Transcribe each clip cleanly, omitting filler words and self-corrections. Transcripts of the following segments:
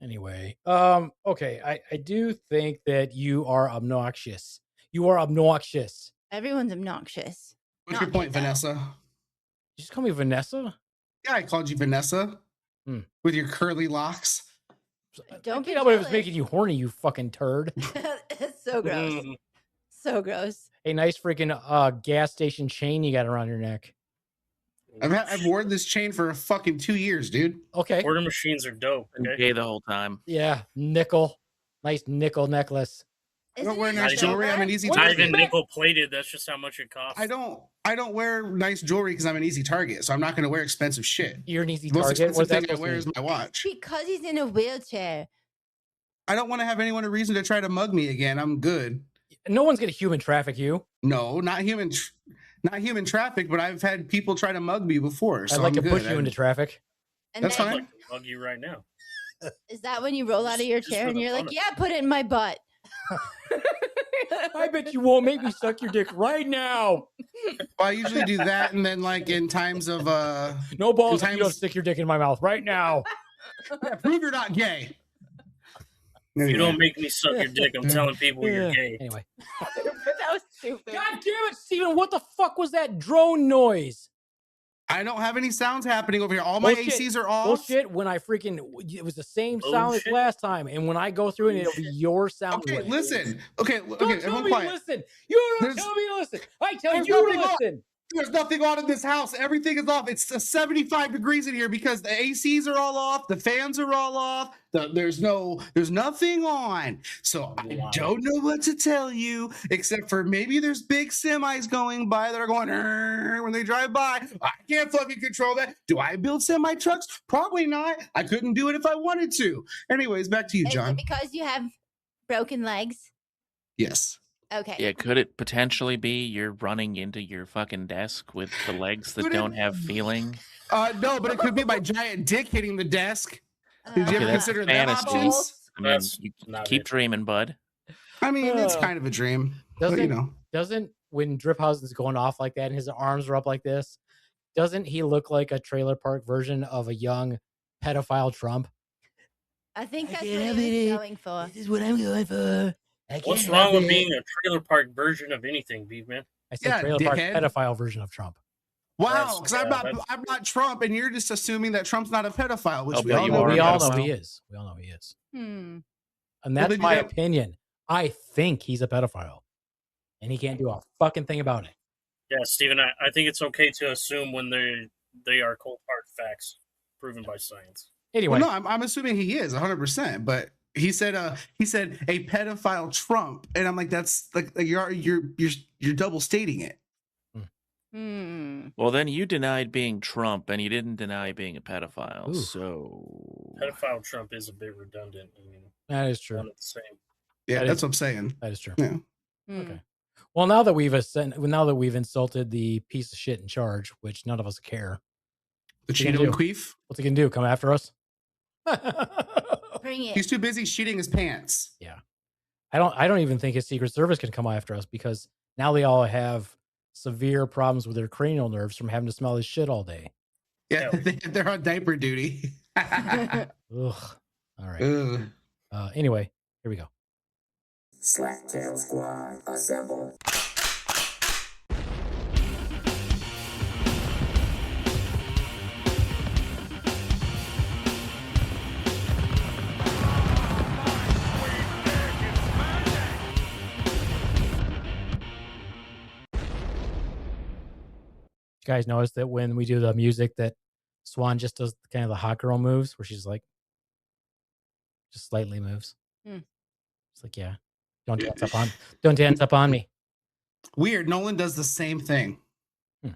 Anyway, okay, I do think that you are obnoxious. You are obnoxious. Everyone's obnoxious. What's your point, Vanessa? You just call me Vanessa? Yeah, I called you Vanessa. With your curly locks. Don't be jealous. It was making you horny, you fucking turd. It's so gross. So gross. A nice freaking gas station chain you got around your neck. I've worn this chain for fucking 2 years, dude. Okay. Quarter machines are dope. Okay? Gay the whole time. Yeah, nickel. Nice nickel necklace. I don't wear nice jewelry. I'm an easy Not target. even nickel plated. That's just how much it costs. I don't wear nice jewelry because I'm an easy target, so I'm not going to wear expensive shit. You're an easy The most target. expensive thing I wear is my watch. Because he's in a wheelchair. I don't want to have anyone a reason to try to mug me again. I'm good. No one's going to human traffic you. No, not human traffic, but I've had people try to mug me before. So I'd like to push you into traffic. And that's then, fine. I'd like to mug you right now. Is that when you roll out of your chair and you're like, yeah, put it in my butt? I bet you won't make me suck your dick right now. Well, I usually do that, and then like in times of no balls, you don't stick your dick in my mouth right now. Yeah, prove you're not gay. If you don't make me suck your dick, I'm telling people you're gay. Anyway. That was stupid. God damn it, Steven. What the fuck was that drone noise? I don't have any sounds happening over here. All my ACs are off. Bullshit. When I freaking, it was the same sound as last time. And when I go through it, it'll be your sound. Okay, listen. Okay, don't tell me to listen. You don't tell me to listen. I tell you to listen. There's nothing on in this house. Everything is off. It's 75 degrees in here because the ACs are all off. The fans are all off. There's nothing on. So I don't know what to tell you, except for maybe there's big semis going by that are going when they drive by. I can't fucking control that. Do I build semi trucks? Probably not. I couldn't do it if I wanted to. Anyways, back to you, John. Is it because you have broken legs? Yes. Okay. Yeah, could it potentially be you're running into your fucking desk with the legs that don't have feeling? No, but it could be my giant dick hitting the desk. Did you ever consider that option? I mean, you keep dreaming, bud. I mean, it's kind of a dream. But, you know. Doesn't when Driphausen's going off like that and his arms are up like this, doesn't he look like a trailer park version of a young pedophile Trump? I think that's what he was going for. This is what I'm going for. What's wrong with being a trailer park version of anything, Beaveman? I said trailer park pedophile version of Trump. Wow, because I'm not Trump, and you're just assuming that Trump's not a pedophile, which we all we all know he is. We all know he is. Hmm. And that's my opinion. I think he's a pedophile, and he can't do a fucking thing about it. Yeah, Steven, I think it's okay to assume when they are cold hard facts proven by science. Anyway, well, no, I'm assuming he is 100%, but he said a pedophile Trump, and I'm like, that's like you're double stating it. Well, then you denied being Trump, and you didn't deny being a pedophile. Ooh. So pedophile Trump is a bit redundant. I mean, that is true. One and the same. Yeah, that's what I'm saying. That is true. Yeah. Okay. Well, now that we've insulted the piece of shit in charge, which none of us care. The Cheeto and Queef? What's he gonna do? Come after us? Bring it. He's too busy shitting his pants. Yeah. I don't even think his Secret Service can come after us because now they all have severe problems with their cranial nerves from having to smell his shit all day. Yeah, they're on diaper duty. Ugh. All right. Anyway, here we go. Slacktail Squad, assemble. You guys notice that when we do the music that Swan just does kind of the hot girl moves where she's like just slightly moves. It's like, yeah, don't dance up on me. Weird. Nolan does the same thing. We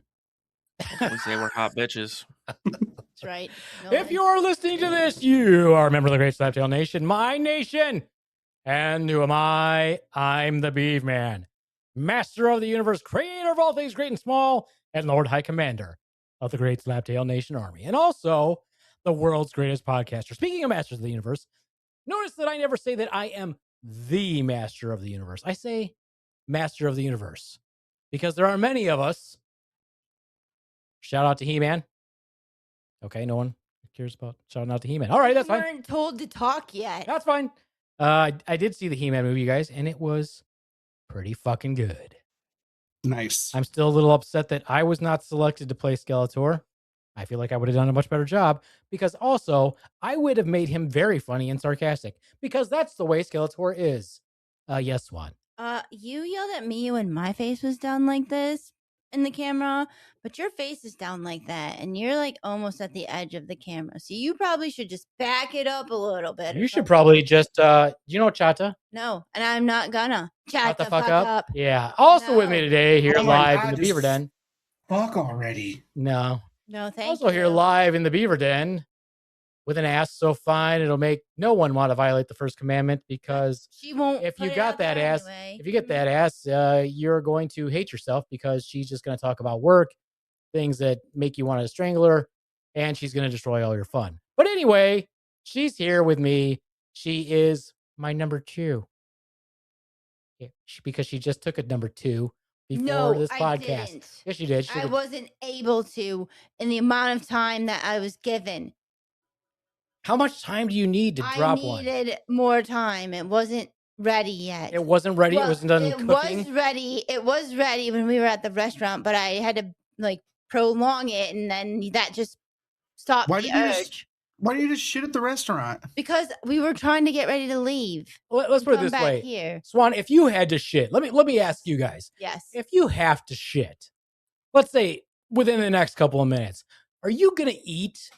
say we're hot bitches. That's right. If you're listening to this, you are a member of the Great Slaptail Nation, my nation. And who am I? I'm the Beaveman, master of the universe, creator of all things great and small, and Lord High Commander of the Great Slaptail Nation Army, and also the world's greatest podcaster. Speaking of masters of the universe, notice that I never say that I am the master of the universe. I say master of the universe because there are many of us. Shout out to He-Man. Okay, no one curious about shouting out to He-Man. All right, that's We fine. weren't told to talk yet. That's fine. I did see the He-Man movie, you guys, and it was pretty fucking good. Nice. I'm still a little upset that I was not selected to play Skeletor. I feel like I would have done a much better job because also I would have made him very funny and sarcastic because that's the way Skeletor is. Yes, Swan. You yelled at me when my face was down like this in the camera, but your face is down like that, and you're like almost at the edge of the camera. So you probably should just back it up a little bit. You should probably just, Chata? No, and I'm not gonna. Shut the fuck up. Yeah. Also with me No. today here Oh my live God, in the just Beaver Den. Fuck already. No. No, thank Also you. here live in the Beaver Den with an ass so fine it'll make no one want to violate the first commandment because She won't. if you put it got out that there ass, anyway. if you get that ass, you're going to hate yourself because she's just going to talk about work, things that make you want to strangle her, and she's going to destroy all your fun. But anyway, she's here with me. She is my number 2. Yeah, because she just took a number 2 before no, this I podcast. didn't. Yes, she did. She I took wasn't able to in the amount of time that I was given. How much time do you need to drop I one? needed more time. It wasn't ready yet. It wasn't ready. Well, it wasn't done it cooking. was ready. It was ready when we were at the restaurant, but I had to like prolong it, and then that just stopped Why the did you urge just- Why do you just shit at the restaurant? because we were trying to get ready to leave. Let's put it Come this back way, here. Swan. If you had to shit, let me ask you guys. Yes. If you have to shit, let's say within the next couple of minutes, are you gonna eat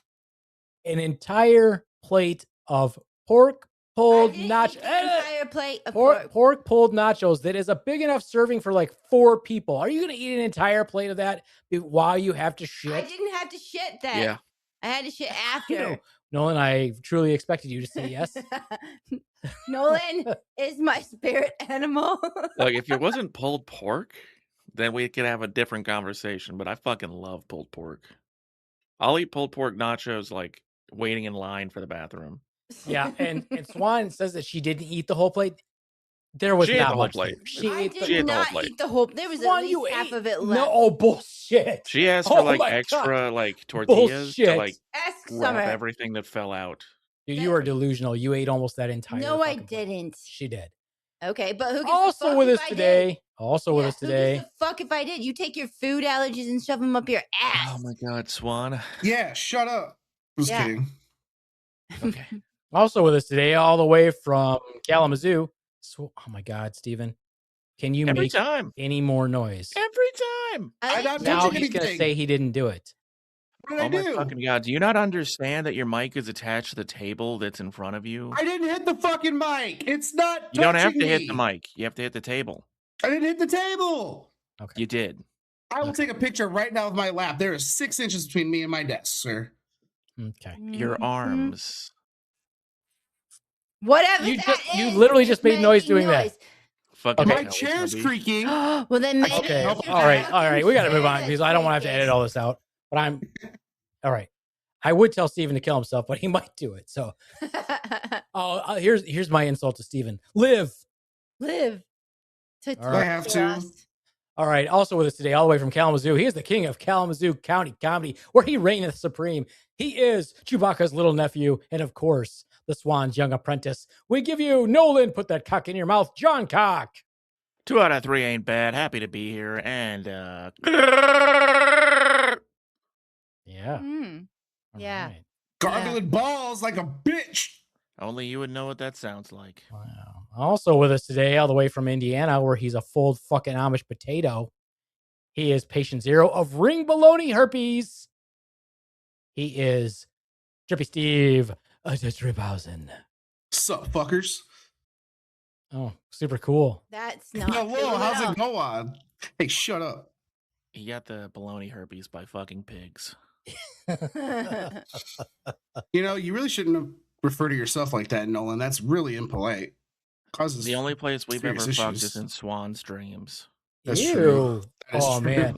an entire plate of pork pulled nachos? Entire plate of Pork pulled nachos that is a big enough serving for like 4 people. Are you gonna eat an entire plate of that while you have to shit? I didn't have to shit then. Yeah. I had to shit after. You know, Nolan, I truly expected you to say yes. Nolan is my spirit animal. Like, if it wasn't pulled pork, then we could have a different conversation. But I fucking love pulled pork. I'll eat pulled pork nachos like waiting in line for the bathroom. Yeah, and Swan says that she didn't eat the whole plate. There was She ate not the whole much plate. there. She I ate did she ate the whole not plate. eat the whole. There was Swan, at least you half ate- of it No, left. oh bullshit. She asked for Oh like my God. extra like tortillas to Bullshit. like Ask wrap Summer. everything that fell out. Dude, you are delusional. You ate almost that entire. No, I fucking plate. didn't. She did. Okay, but who gives a Also fuck with if us I did? today. Also with Yeah, us today. Who gives a fuck if I did? You take your food allergies and shove them up your ass. Oh my god, Swan. Yeah, shut up. Just Yeah. kidding. Okay. Also with us today, all the way from Kalamazoo. Oh my God, Steven. Can you Every make time. any more noise? Every time. I'm not Now touching he's going to anything. say he didn't do it. What did Oh I my do? fucking god. Do you not understand that your mic is attached to the table that's in front of you? I didn't hit the fucking mic. It's not. You don't have to touching hit the me. mic. You have to hit the table. I didn't hit the table. Okay. You did. I will Okay. take a picture right now of my lap. There is 6 inches between me and my desk, sir. Okay. Your Mhm. arms. Whatever You that just- you is, literally just it's made noise making doing that. noise. Fucking My hell, it's gonna chair's be- creaking. Well, then maybe Okay. it's your All right. fucking All right. We got to move chair on that's because I don't want to have to creaking. edit all this out. But I'm all right. I would tell Steven to kill himself, but he might do it. So here's my insult to Steven. Live. Live. To All right. I have torture to. us. All right. Also with us today, all the way from Kalamazoo, he is the king of Kalamazoo County comedy, where he reigneth supreme. He is Chewbacca's little nephew, and of course, the Swan's young apprentice. We give you Nolan. Put that cock in your mouth, John Cock. 2 out of 3 ain't bad. Happy to be here. And Yeah. Mm. All Yeah. right. Gargling balls like a bitch. only you would know what that sounds like. Wow. Also with us today, all the way from Indiana, where he's a full fucking Amish potato. He is patient zero of ring baloney herpes. He is Drippy Steve, Driphausen. Sup, fuckers? Oh, super cool. That's not. No, cool whoa, at how's all. it go on? Hey, shut up. He got the baloney herpes by fucking pigs. You know, you really shouldn't refer to yourself like that, Nolan. That's really impolite. Causes The only place we've ever serious fucked issues. is in Swan's dreams. That's Ew. true. That is Oh, true. man.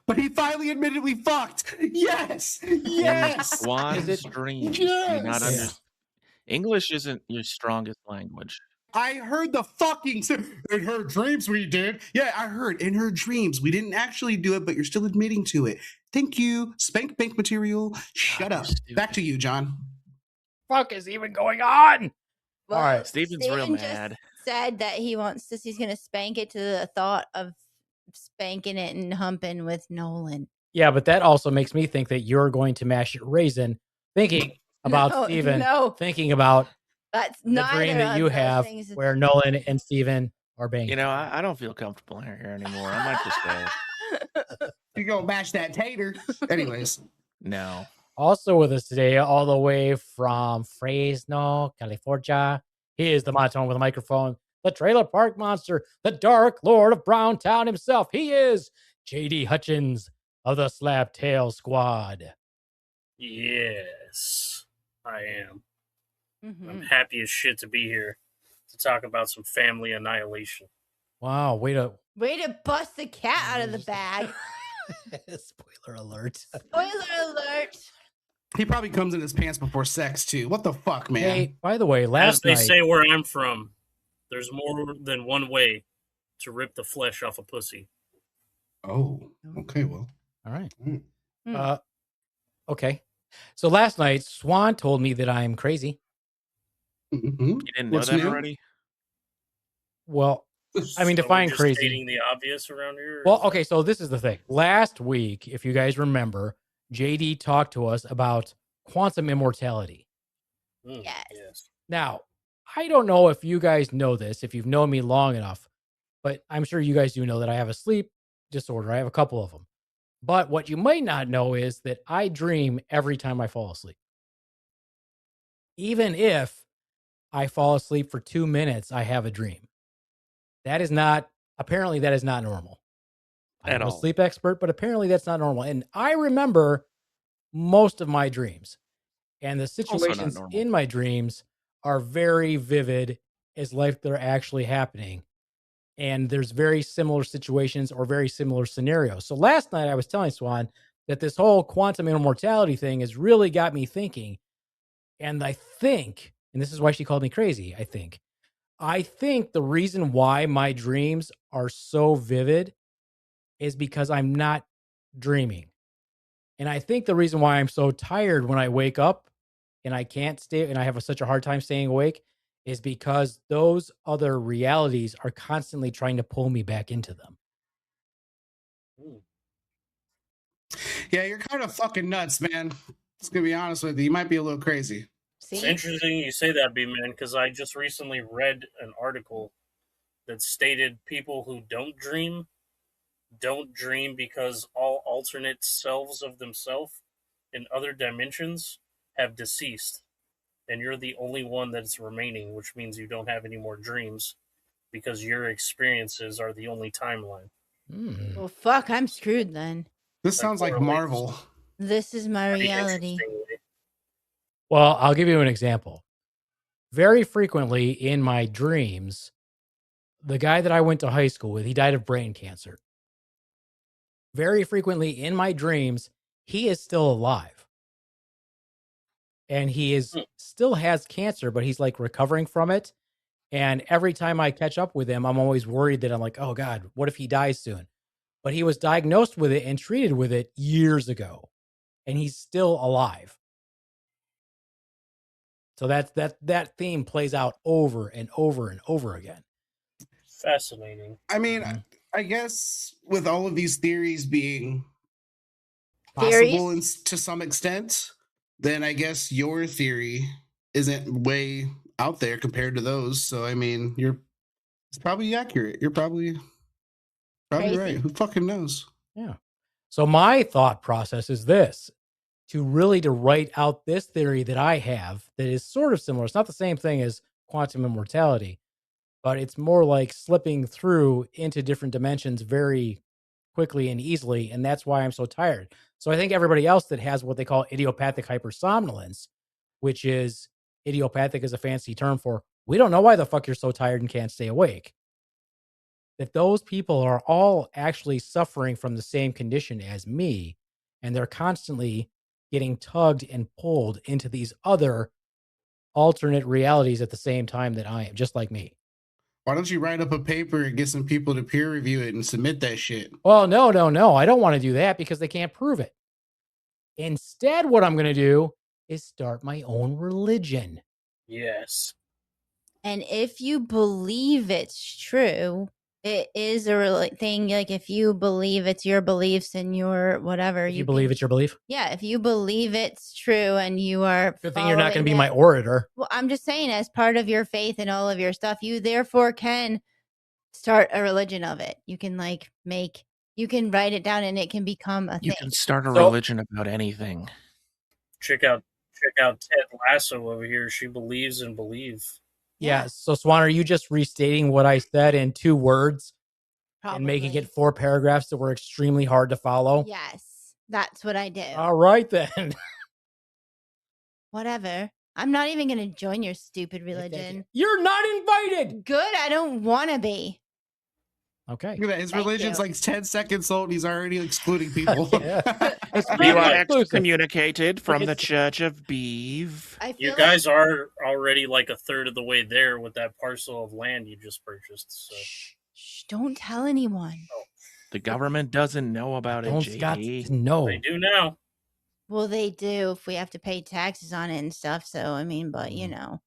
But he finally admitted we fucked. Yes. Yes. Swan's Is it- dreams. Do you not Yes. understand? English isn't your strongest language. I heard the fucking in her dreams we did. Yeah, I heard in her dreams. We didn't actually do it, but you're still admitting to it. Thank you. Spank bank material. Shut up. Back to you, John. Fuck is even going on? Well, All right. Steven's real Steven mad. just said that he's going to spank it to the thought of spanking it and humping with Nolan. Yeah, but that also makes me think that you're going to mash your raisin, thinking about Steven, thinking about That's the neither dream that of you those have things. where Nolan and Steven are banging. You know, I don't feel comfortable here anymore. I might just go. You go mash that tater. Anyways. No. Also with us today, all the way from Fresno, California, he is the monotone with a microphone, the trailer park monster, the dark lord of Browntown himself. He is JD Hutchins of the Slap Tail Squad. Yes, I am. Mm-hmm. I'm happy as shit to be here to talk about some family annihilation. Wow, way to bust the cat out of the bag. Spoiler alert. Spoiler alert. He probably comes in his pants before sex too. What the fuck, man? Hey, by the way, As last they night, say where I'm from, there's more than one way to rip the flesh off a pussy. Oh, okay, well. all right. Mm. Okay. So last night, Swan told me that I'm crazy. Mm-hmm. You didn't know What's that new? already? Well, I mean, So define we're just crazy. stating the obvious around here. Well, okay, so this is the thing. Last week, if you guys remember, JD talked to us about quantum immortality. Yes. Now, I don't know if you guys know this, if you've known me long enough, but I'm sure you guys do know that I have a sleep disorder. I have a couple of them. But what you might not know is that I dream every time I fall asleep. Even if I fall asleep for 2 minutes, I have a dream. Apparently that is not normal. I'm a sleep expert, but apparently that's not normal. And I remember most of my dreams. And the situations in my dreams are very vivid as like they're actually happening. And there's very similar situations or very similar scenarios. So last night I was telling Swan that this whole quantum immortality thing has really got me thinking. And I think, and this is why she called me crazy, I think the reason why my dreams are so vivid is because I'm not dreaming. And I think the reason why I'm so tired when I wake up and I can't stay and I have such a hard time staying awake is because those other realities are constantly trying to pull me back into them. Yeah, you're kind of fucking nuts, man. Just gonna be honest with you. You might be a little crazy. It's interesting you say that, Beaveman, because I just recently read an article that stated people who don't dream because all alternate selves of themselves in other dimensions have deceased. And you're the only one that's remaining, which means you don't have any more dreams because your experiences are the only timeline. Well, fuck, I'm screwed then. This sounds like Marvel. This is my reality. Well, I'll give you an example. Very frequently in my dreams, the guy that I went to high school with, he died of brain cancer. Very frequently in my dreams, he is still alive. And he still has cancer, but he's like recovering from it. And every time I catch up with him, I'm always worried that I'm like, oh God, what if he dies soon? But he was diagnosed with it and treated with it years ago. And he's still alive. So that theme plays out over and over and over again. Fascinating. I mean, I guess with all of these theories being possible to some extent, then I guess your theory isn't way out there compared to those. So I mean, it's probably accurate. You're probably right. Who fucking knows? Yeah. So my thought process is this: to write out this theory that I have that is sort of similar. It's not the same thing as quantum immortality, but it's more like slipping through into different dimensions very quickly and easily. And that's why I'm so tired. So I think everybody else that has what they call idiopathic hypersomnolence, which is idiopathic is a fancy term for, we don't know why the fuck you're so tired and can't stay awake. That those people are all actually suffering from the same condition as me. And they're constantly getting tugged and pulled into these other alternate realities at the same time that I am, just like me. Why don't you write up a paper and get some people to peer review it and submit that shit? Well, no. I don't want to do that because they can't prove it. Instead, what I'm going to do is start my own religion. Yes. And if you believe it's true, it is a thing. Like if you believe it's your beliefs and your whatever, If you believe it's your belief. Yeah, if you believe it's true and you are Good thing you're not going to be my orator. Well, I'm just saying, as part of your faith and all of your stuff, you therefore can start a religion of it. You can you can write it down and it can become a thing. You can start a religion about anything. Check out Ted Lasso over here. She believes and believes. Yeah. So Swan, are you just restating what I said in 2 words and making it 4 paragraphs that were extremely hard to follow? Yes, that's what I do. All right, then. Whatever. I'm not even going to join your stupid religion. You're not invited. Good. I don't want to be. Okay. Look at that. His religion's like 10 seconds old and he's already excluding people. You are excommunicated from the Church of Beeve. You guys are already like a third of the way there with that parcel of land you just purchased. So. Shh, don't tell anyone. Oh. The government doesn't know about it, JD. No. They do now. Well, they do if we have to pay taxes on it and stuff. So, I mean, but you know.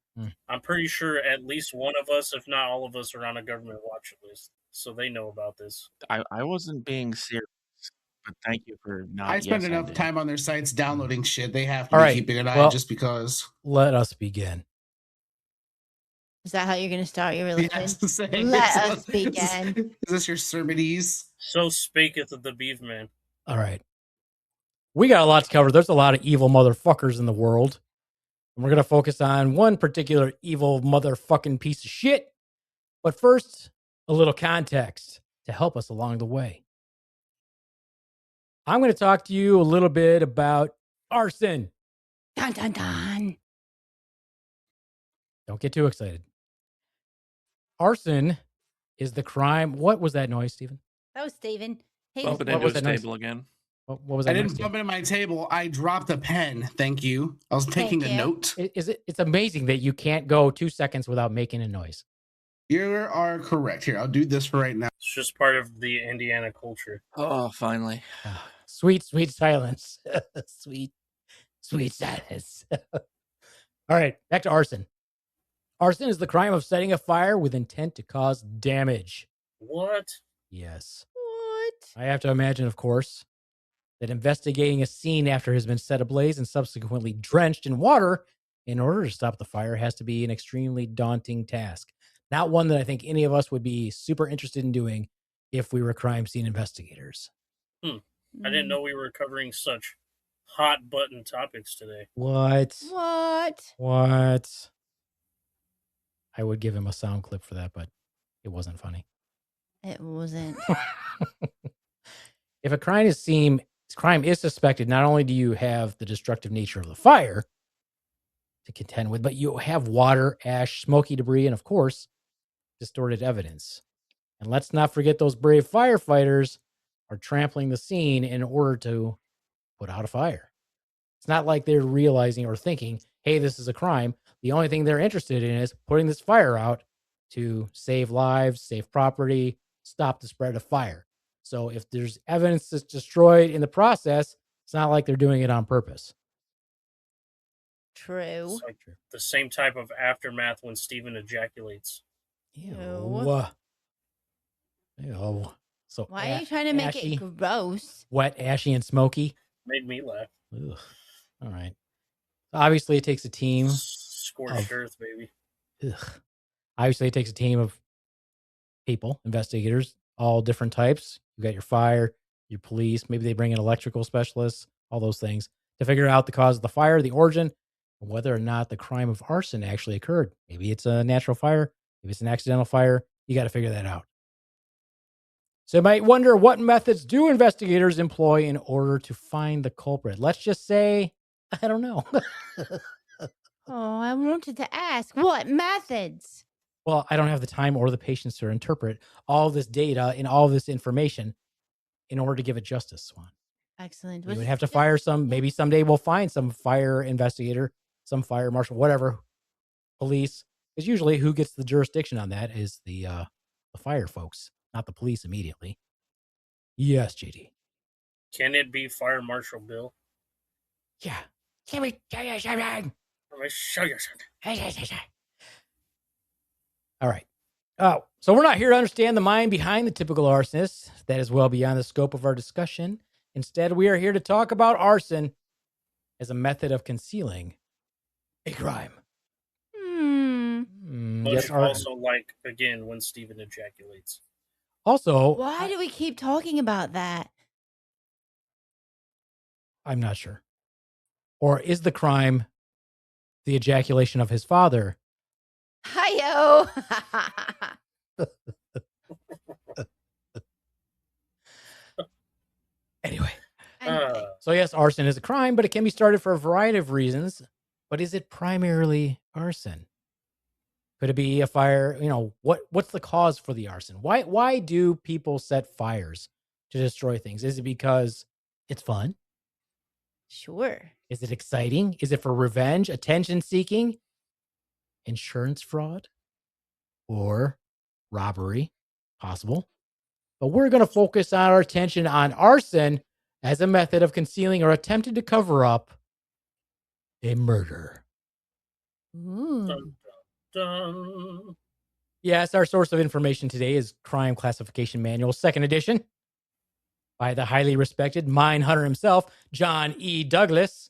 I'm pretty sure at least one of us, if not all of us, are on a government watch list. So they know about this. I wasn't being serious, but thank you for not. I spend enough time on their sites downloading shit. They have to be keeping an eye just because. Let us begin. Is that how you're going to start your religion? Yes, Let us begin. Is this your sermonese? So spaketh the Beaveman. All right. We got a lot to cover. There's a lot of evil motherfuckers in the world. And we're going to focus on one particular evil motherfucking piece of shit. But first, a little context to help us along the way. I'm going to talk to you a little bit about arson. Dun, dun, dun. Don't get too excited. Arson is the crime. What was that noise, Stephen? That was Steven. Hey, Bump it into his table again. What was that? I didn't bump into my table. I dropped a pen. Thank you. I was taking a note. It's amazing that you can't go 2 seconds without making a noise. You are correct. Here, I'll do this for right now. It's just part of the Indiana culture. Oh, finally. Sweet, sweet silence. Sweet, sweet silence. All right, back to arson. Arson is the crime of setting a fire with intent to cause damage. What? Yes. What? I have to imagine, of course, that investigating a scene after it has been set ablaze and subsequently drenched in water in order to stop the fire has to be an extremely daunting task. Not one that I think any of us would be super interested in doing if we were crime scene investigators. I didn't know we were covering such hot button topics today. What? What? I would give him a sound clip for that, but it wasn't funny. It wasn't. If a crime is suspected, not only do you have the destructive nature of the fire to contend with, but you have water, ash, smoky debris, and of course, distorted evidence. And let's not forget those brave firefighters are trampling the scene in order to put out a fire. It's not like they're realizing or thinking, hey, this is a crime. The only thing they're interested in is putting this fire out to save lives, save property, stop the spread of fire. So if there's evidence that's destroyed in the process, it's not like they're doing it on purpose. True. It's like the same type of aftermath when Steven ejaculates. Ew. So why are you trying to make it gross? Wet, ashy, and smoky. Made me laugh. Ugh. All right. Obviously, it takes a team. Scorched earth, baby. Ugh. Obviously, it takes a team of people, investigators, all different types. You got your fire, your police. Maybe they bring in electrical specialists, all those things to figure out the cause of the fire, the origin, and whether or not the crime of arson actually occurred. Maybe it's a natural fire. Maybe it's an accidental fire. You got to figure that out. So you might wonder, what methods do investigators employ in order to find the culprit? Let's just say, I don't know. Oh, I wanted to ask, what methods? Well, I don't have the time or the patience to interpret all this data and all this information in order to give it justice, Swan. Excellent. We would have to fire some, maybe someday we'll find some fire investigator, some fire marshal, whatever, police, Because usually who gets the jurisdiction on that is the fire folks, not the police immediately. Yes, JD. Can it be Fire Marshal Bill? Yeah. Let me tell you something. Let me show you something. All right. Oh, so we're not here to understand the mind behind the typical arsonist. That is well beyond the scope of our discussion. Instead, we are here to talk about arson as a method of concealing a crime. Much Yes, also like, again, when Steven ejaculates. Also, Why do we keep talking about that? I'm not sure. Or is the crime the ejaculation of his father? Hi-yo. Anyway. Anyway. So yes, arson is a crime, but it can be started for a variety of reasons. But is it primarily arson? Could it be a fire? You know, what's the cause for the arson? Why do people set fires to destroy things? Is it because it's fun? Sure. Is it exciting? Is it for revenge, attention seeking, insurance fraud, or robbery? Possible. But we're going to focus our attention on arson as a method of concealing or attempting to cover up a murder. Ooh. Dun, dun. Yes, our source of information today is Crime Classification Manual, 2nd edition, by the highly respected mine hunter himself, John E. Douglas,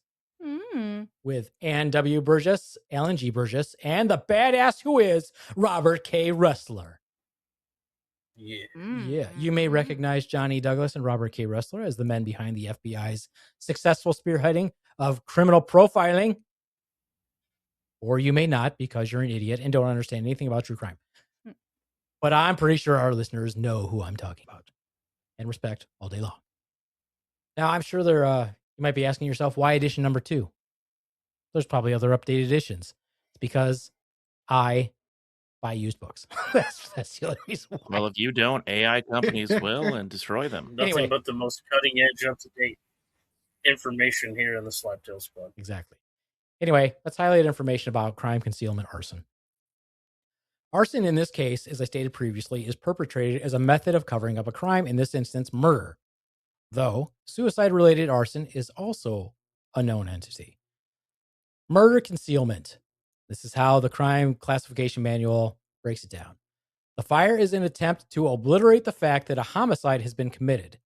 with Ann W. Burgess, Alan G. Burgess, and the badass who is Robert K. Ressler. Yeah. Yeah, you may recognize John E. Douglas and Robert K. Ressler as the men behind the FBI's successful spearheading of criminal profiling. Or you may not, because you're an idiot and don't understand anything about true crime. But I'm pretty sure our listeners know who I'm talking about. And respect all day long. Now, I'm sure you might be asking yourself, why edition number 2? There's probably other updated editions. It's because I buy used books. that's the only reason why. Well, if you don't, AI companies will and destroy them. Nothing Anyway. but the most cutting edge, up to date information here in the Slaptail Squad. Exactly. Anyway, let's highlight information about crime, concealment, arson. Arson in this case, as I stated previously, is perpetrated as a method of covering up a crime, in this instance, murder. Though suicide-related arson is also a known entity. Murder concealment. This is how the Crime Classification Manual breaks it down. The fire is an attempt to obliterate the fact that a homicide has been committed,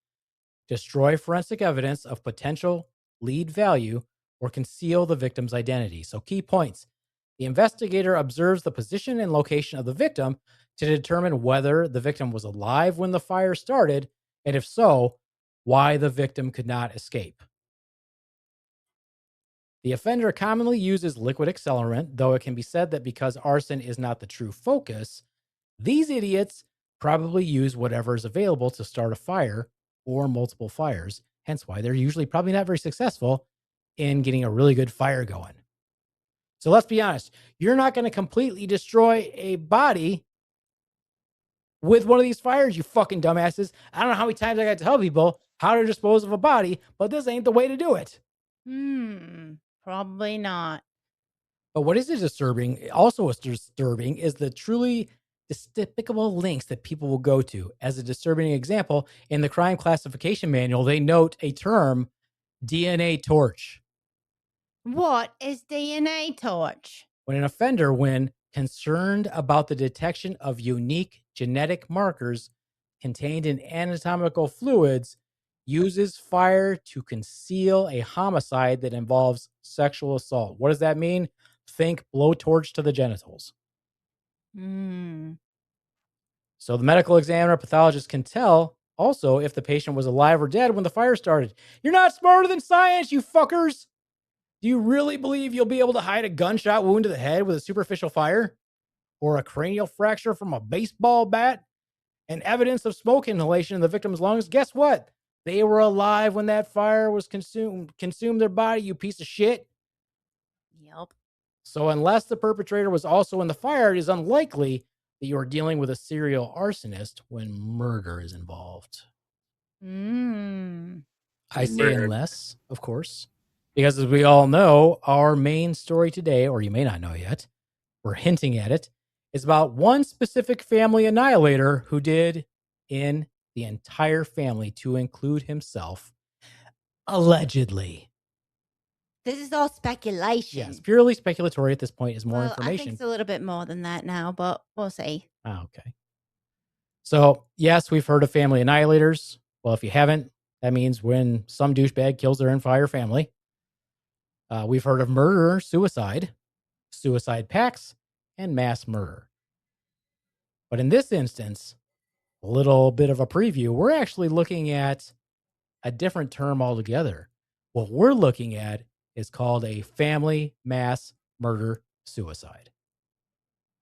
destroy forensic evidence of potential lead value, or conceal the victim's identity. So key points. The investigator observes the position and location of the victim to determine whether the victim was alive when the fire started, and if so, why the victim could not escape. The offender commonly uses liquid accelerant, though it can be said that because arson is not the true focus, these idiots probably use whatever is available to start a fire or multiple fires, hence why they're usually probably not very successful in getting a really good fire going. So let's be honest, you're not going to completely destroy a body with one of these fires, you fucking dumbasses. I don't know how many times I got to tell people how to dispose of a body, but this ain't the way to do it. Probably not. But what is disturbing, also disturbing, is the truly despicable links that people will go to. As a disturbing example, in the Crime Classification Manual, they note a term, DNA torch. What is DNA torch? When an offender, when concerned about the detection of unique genetic markers contained in anatomical fluids, uses fire to conceal a homicide that involves sexual assault. What does that mean? Think blowtorch to the genitals. So the medical examiner, pathologist can tell also if the patient was alive or dead when the fire started. You're not smarter than science, you fuckers. Do you really believe you'll be able to hide a gunshot wound to the head with a superficial fire? Or a cranial fracture from a baseball bat? And evidence of smoke inhalation in the victim's lungs? Guess what? They were alive when that fire was consumed their body, you piece of shit. Yep. So unless the perpetrator was also in the fire, it is unlikely that you are dealing with a serial arsonist when murder is involved. I say unless, of course, because as we all know, our main story today, or you may not know yet, we're hinting at it, is about one specific family annihilator who did in the entire family to include himself, allegedly. This is all speculation. Yes, purely speculatory at this point is more Well, I information. think it's a little bit more than that now, but we'll see. Oh, okay. So, yes, we've heard of family annihilators. Well, if you haven't, that means when some douchebag kills their entire family. We've heard of murder, suicide pacts, and mass murder. But in this instance, a little bit of a preview, we're actually looking at a different term altogether. What we're looking at is called a family mass murder suicide.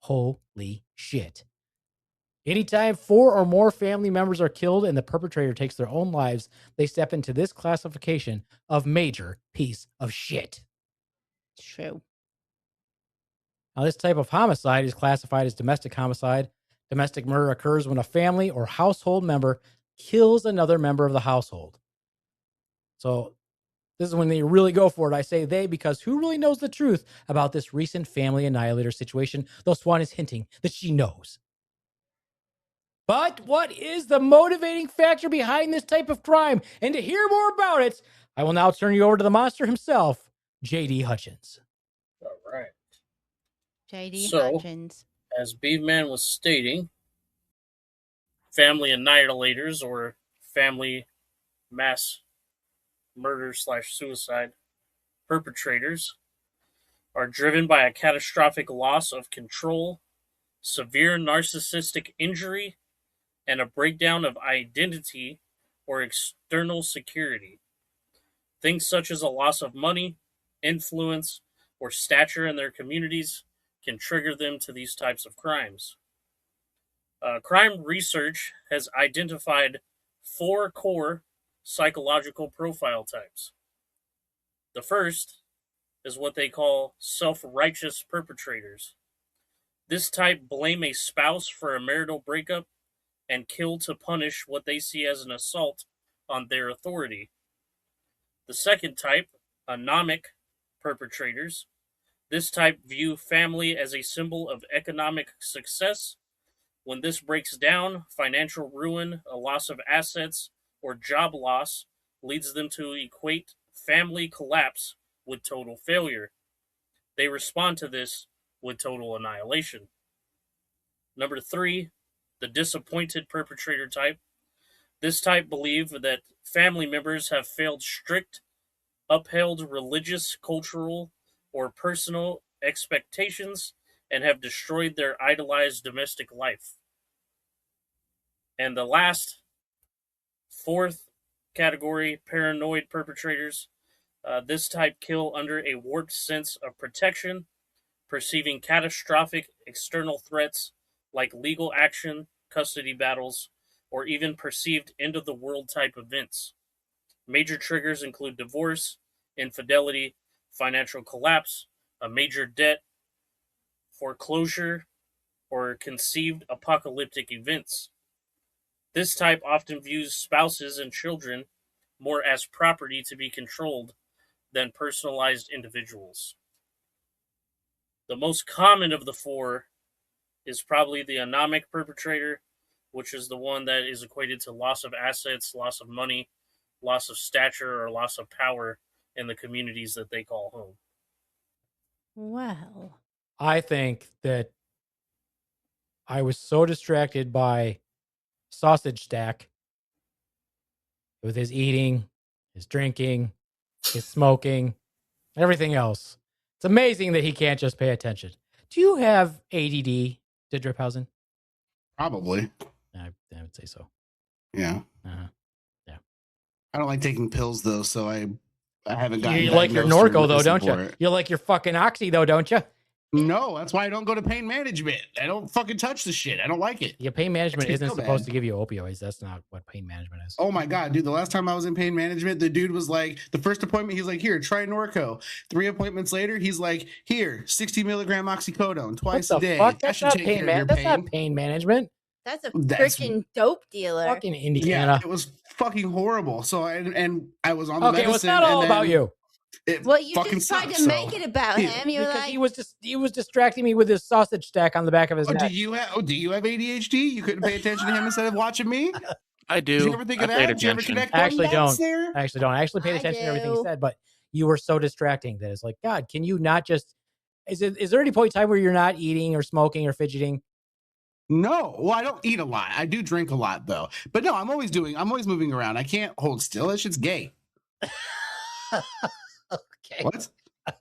Holy shit. Anytime 4 or more family members are killed and the perpetrator takes their own lives, they step into this classification of major piece of shit. True. Now, this type of homicide is classified as domestic homicide. Domestic murder occurs when a family or household member kills another member of the household. So this is when they really go for it. I say they because who really knows the truth about this recent family annihilator situation? Though Swan is hinting that she knows. But what is the motivating factor behind this type of crime? And to hear more about it, I will now turn you over to the monster himself, JD Hutchins. All right. JD So- Hutchins. As Beaveman was stating, family annihilators or family mass murder/suicide perpetrators are driven by a catastrophic loss of control, severe narcissistic injury, and a breakdown of identity or external security. Things such as a loss of money, influence, or stature in their communities can trigger them to these types of crimes. Crime research has identified 4 core psychological profile types. The first is what they call self-righteous perpetrators. This type blame a spouse for a marital breakup and kill to punish what they see as an assault on their authority. The second type, anomic perpetrators. This type view family as a symbol of economic success. When this breaks down, financial ruin, a loss of assets, or job loss leads them to equate family collapse with total failure. They respond to this with total annihilation. Number 3, the disappointed perpetrator type. This type believe that family members have failed strict, upheld religious, cultural, or personal expectations and have destroyed their idolized domestic life. And the last, 4th category, paranoid perpetrators. This type kill under a warped sense of protection, perceiving catastrophic external threats like legal action, custody battles, or even perceived end-of-the-world type events. Major triggers include divorce, infidelity, financial collapse, a major debt, foreclosure, or conceived apocalyptic events. This type often views spouses and children more as property to be controlled than personalized individuals. The most common of the 4 is probably the anomic perpetrator, which is the one that is equated to loss of assets, loss of money, loss of stature, or loss of power in the communities that they call home. Well, I think that I was so distracted by Sausage Stack with his eating, his drinking, his smoking, everything else. It's amazing that he can't just pay attention. Do you have ADD, Driphausen? Probably. I would say so. Yeah. Uh-huh. I don't like taking pills though, so I haven't gotten. You like your diagnosed or Norco though, medicine don't you? for it. You like your fucking Oxy though, don't you? No, that's why I don't go to pain management. I don't fucking touch the shit. I don't like it. Yeah, pain management It's isn't so supposed bad. to give you opioids. That's not what pain management is. Oh my god, dude! The last time I was in pain management, the dude was like, the first appointment, he's like, "Here, try Norco." 3 appointments later, he's like, "Here, 60 milligram oxycodone twice What a the day. fuck? That That's should not take pain care of your That's pain." not pain management. that's a That's- freaking dope dealer. Fucking Yeah, Indiana. it was fucking horrible. So and I was on the Okay, well, it's medicine. not all and about then- you. Well, you fucking just tried sucks, to make so- it about Yeah. him. You were Because like, he was distracting me with his sausage stack on the back of his Oh, neck. do you have ADHD? You couldn't pay attention to him instead of watching me? I do. Did you ever think of I paid that? Did you ever attention. connect I actually them dots don't. there? I actually don't. I actually paid I attention to everything he do. said, but you were so distracting that it's like, God, can you not just? Is there any point in time where you're not eating or smoking or fidgeting? No. Well, I don't eat a lot. I do drink a lot though. But no, I'm always moving around. I can't hold still. That shit's gay. Okay. What?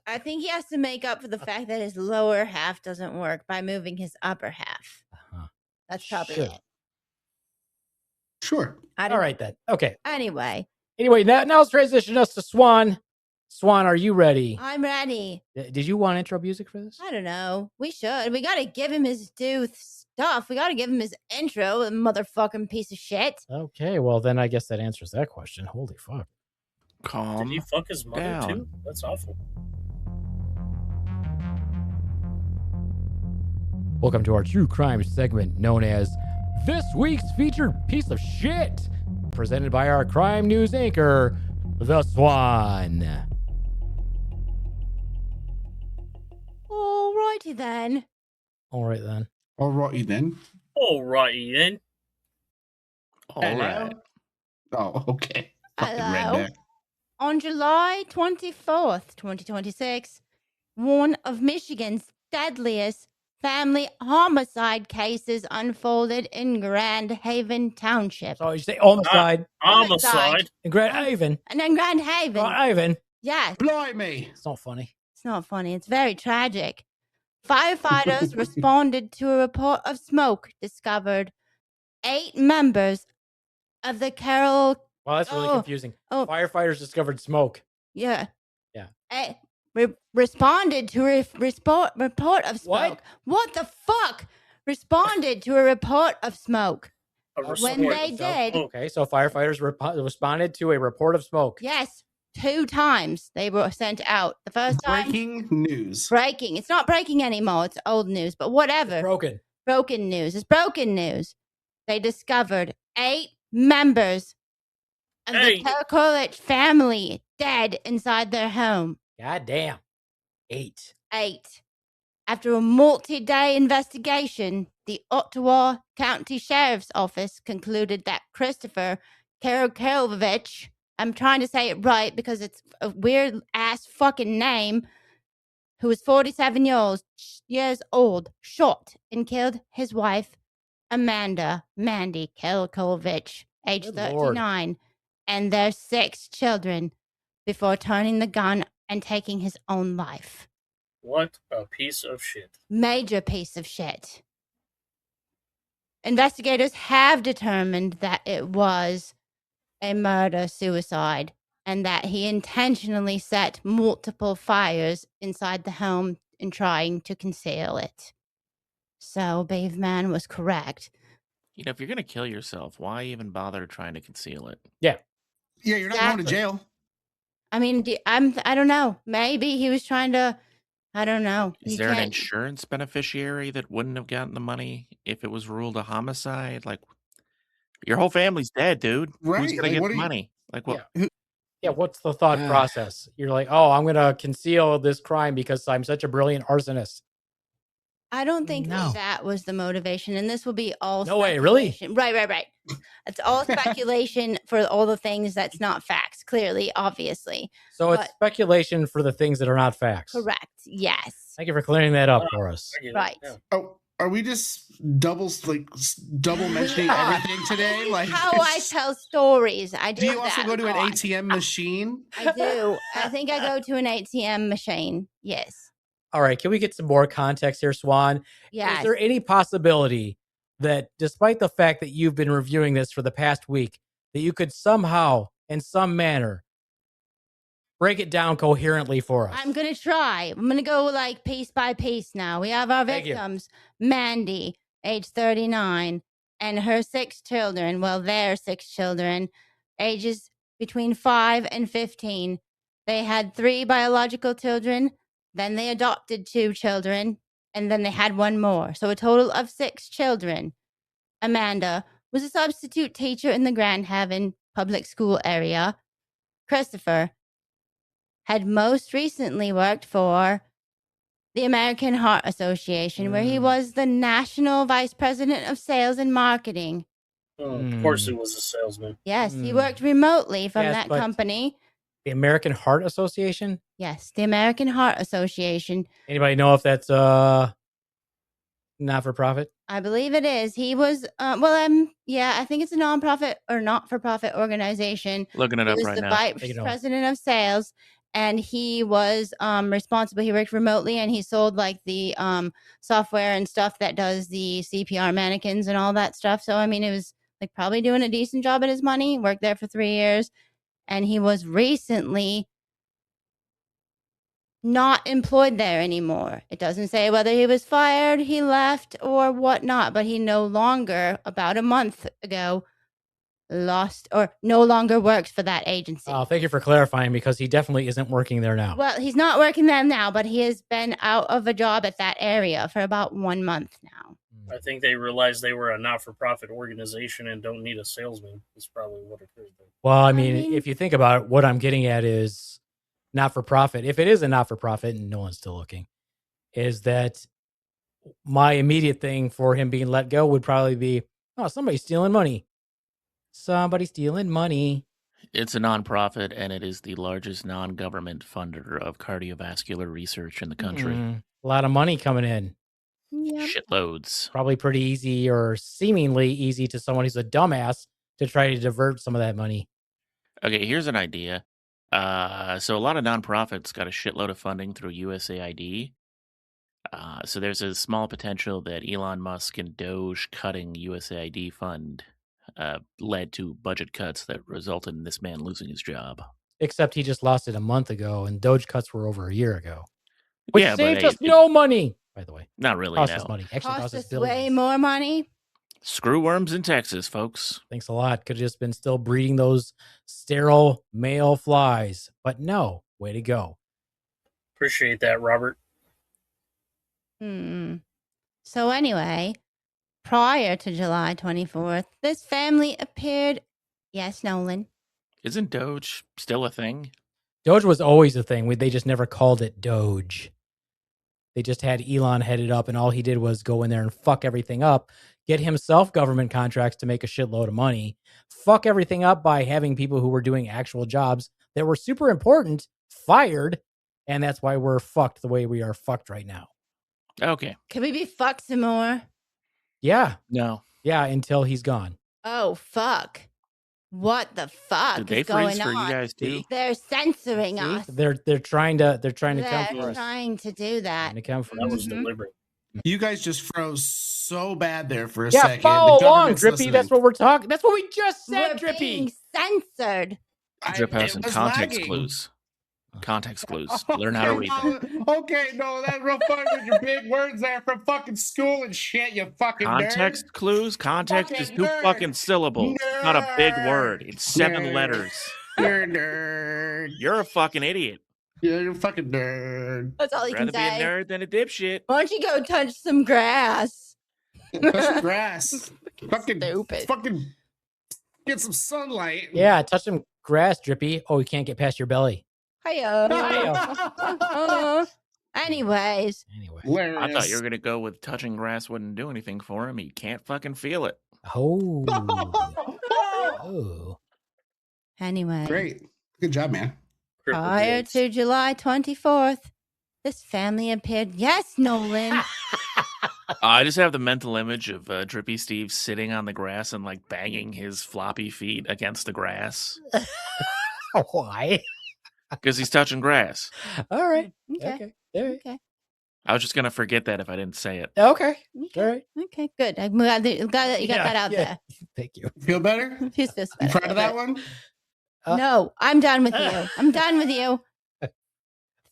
I think he has to make up for the fact that his lower half doesn't work by moving his upper half. Uh-huh. That's probably Sure. it. Sure. I don't All know. right then. Okay. Anyway, Now let's transition us to Swan. Swan, are you ready? I'm ready. Did you want intro music for this? I don't know. We should. We got to give him his due stuff. We got to give him his intro, the motherfucking piece of shit. Okay. Well, then I guess that answers that question. Holy fuck. Did Calm he fuck his mother down. too? That's awful. Welcome to our true crime segment known as This Week's Featured Piece of Shit, presented by our crime news anchor, the Swan. Alrighty then. All right then. All right then. Alrighty then. All right. Oh, okay. Fucking Hello. redneck. On July 24th, 2026, one of Michigan's deadliest family homicide cases unfolded in Grand Haven Township. So you say homicide Homicide. in Grand Haven. And then Grand Haven. Grand Haven. Yes, Blimey. It's not funny. it's not funny. It's very tragic. Firefighters responded to a report of smoke discovered 8 members of the Carroll. Well, that's really Oh. confusing. Oh, Firefighters discovered smoke. yeah. Yeah. Responded to a report of What? smoke. What the fuck? Responded to a report of smoke. A When report. they did, Okay, so firefighters responded to a report of smoke. yes, 2 times they were sent out. The first time, Breaking news. breaking. It's not breaking anymore. It's old news, but whatever. Broken. Broken news. It's broken news. They discovered 8 members of the 8. Kerkolich family dead inside their home. God damn. 8. 8. After a multi-day investigation, the Ottawa County Sheriff's Office concluded that Christopher Kerkolich, I'm trying to say it right because it's a weird ass fucking name, who was 47 years old, shot and killed his wife, Mandy Kerkolich, age Good Lord. 39, and their 6 children before turning the gun and taking his own life. What a piece of shit. Major piece of shit. Investigators have determined that it was a murder-suicide and that he intentionally set multiple fires inside the home in trying to conceal it. So Beaveman was correct. You know, if you're going to kill yourself, why even bother trying to conceal it? Yeah, you're not going to Exactly. jail. I mean, I don't know. Maybe he was trying to, I don't know. Is You there an can't- insurance beneficiary that wouldn't have gotten the money if it was ruled a homicide? Like, your whole family's dead, dude. Who's Right, going to like, get what the are you- money? Like, what? Yeah, what's the thought process? You're like, oh, I'm going to conceal this crime because I'm such a brilliant arsonist. I don't think No. that was the motivation, and this will be all No way, really? speculation. Right. It's all speculation for all the things that's not facts, clearly, obviously. So it's But- speculation for the things that are not facts. Correct. Yes. Thank you for clearing that up for us. I get it, Right. yeah. Oh, are we just double mentioning everything today? Like, How I tell stories. I do do you also that go to a an lot. ATM machine? I do. I think I go to an ATM machine. Yes. All right, can we get some more context here, Swan? Yes. Is there any possibility that despite the fact that you've been reviewing this for the past week, that you could somehow, in some manner, break it down coherently for us? I'm going to try. I'm going to go like piece by piece now. We have our Thank you. victims, Mandy, age 39, and her 6 children. Well, their 6 children, ages between 5 and 15. They had 3 biological children. Then they adopted 2 children. And then they had 1 more. So a total of 6 children. Amanda was a substitute teacher in the Grand Haven public school area. Christopher had most recently worked for the American Heart Association, where he was the National Vice President of Sales and Marketing. Of course, he was a salesman. Yes, he worked remotely from Yes, that but- company. The American Heart Association? Yes, the American Heart Association. Anybody know if that's not for profit? I believe it is. He was, I think it's a nonprofit or not-for-profit organization. Looking it He up was right the now. vice president of sales, and he was responsible. He worked remotely, and he sold like the software and stuff that does the CPR mannequins and all that stuff. So, I mean, it was like probably doing a decent job at his money. Worked there for 3 years, and he was recently not employed there anymore. It doesn't say whether he was fired, he left, or whatnot, but he no longer, about a month ago, no longer works for that agency. Oh, thank you for clarifying, because he definitely isn't working there now. Well, he's not working there now, but he has been out of a job at that area for about 1 month now. I think they realized they were a not-for-profit organization and don't need a salesman. Is probably what occurred there. Well, I mean, if you think about it, what I'm getting at is not for profit. If it is a not for profit, and no one's still looking, is that my immediate thing for him being let go would probably be, oh, somebody's stealing money. Somebody's stealing money. It's a nonprofit, and it is the largest non-government funder of cardiovascular research in the country. A lot of money coming in. Yep. Shitloads. Probably pretty easy, or seemingly easy to someone who's a dumbass, to try to divert some of that money. Okay, here's an idea. So a lot of nonprofits got a shitload of funding through USAID. So there's a small potential that Elon Musk and Doge cutting USAID fund led to budget cuts that resulted in this man losing his job. Except he just lost it a month ago, and Doge cuts were over a year ago. Which Yeah, but saved us it- no money, by the way. Not really, Cost no. us money. Actually, Cost us billions. way more money. Screw worms in Texas, folks. Thanks a lot. Could have just been still breeding those sterile male flies. But no, way to go. Appreciate that, Robert. So anyway, prior to July 24th, this family appeared. Yes, Nolan. Isn't Doge still a thing? Doge was always a thing. They just never called it Doge. They just had Elon headed up, and all he did was go in there and fuck everything up, get himself government contracts to make a shitload of money, fuck everything up by having people who were doing actual jobs that were super important fired, and that's why we're fucked the way we are fucked right now. Okay. Can we be fucked some more? Yeah. No. Yeah, until he's gone. Oh, fuck. What the fuck Did they is going freeze for on? you guys too? They're censoring us. They're trying to come for They're us. trying to do that. Trying to come for That us. was deliberate. You guys just froze so bad there for a Yeah, second. follow The along, government's Drippy. listening. That's what we're talking. That's what we just said, We're Drippy. being censored. Drip has some it was context lagging. clues. Context clues. Learn how to read them. Okay, no, that's real funny with your big words there from fucking school and shit, you fucking Context clues? Context is Fucking 2 nerd. fucking syllables. It's not a big word. It's 7 Nerd. letters. nerd. You're a nerd. You're a fucking idiot. You're a fucking nerd. That's all you Rather can be say. a nerd than a dipshit. Why don't you go touch some grass? Touch some grass. fucking Stupid. Fucking get some sunlight. Yeah, touch some grass, Drippy. Oh, you can't get past your belly. Hiya. Hiya. Anyways, Anyway. I thought you were gonna go with touching grass wouldn't do anything for him. He can't fucking feel it. Oh. Oh. anyway. Great. Good job, man. Prior to July 24th, this family appeared. Yes, Nolan. I just have the mental image of Drippy Steve sitting on the grass and like banging his floppy feet against the grass Why? because he's touching grass. All right. Okay. Okay. All right. Okay. I was just gonna forget that if I didn't say it. Okay. Okay. All right. Okay. Good. I'm glad that you got that out there. Thank you. Feel better? Feels better. You proud of that one? No, I'm done with you. I'm done with you.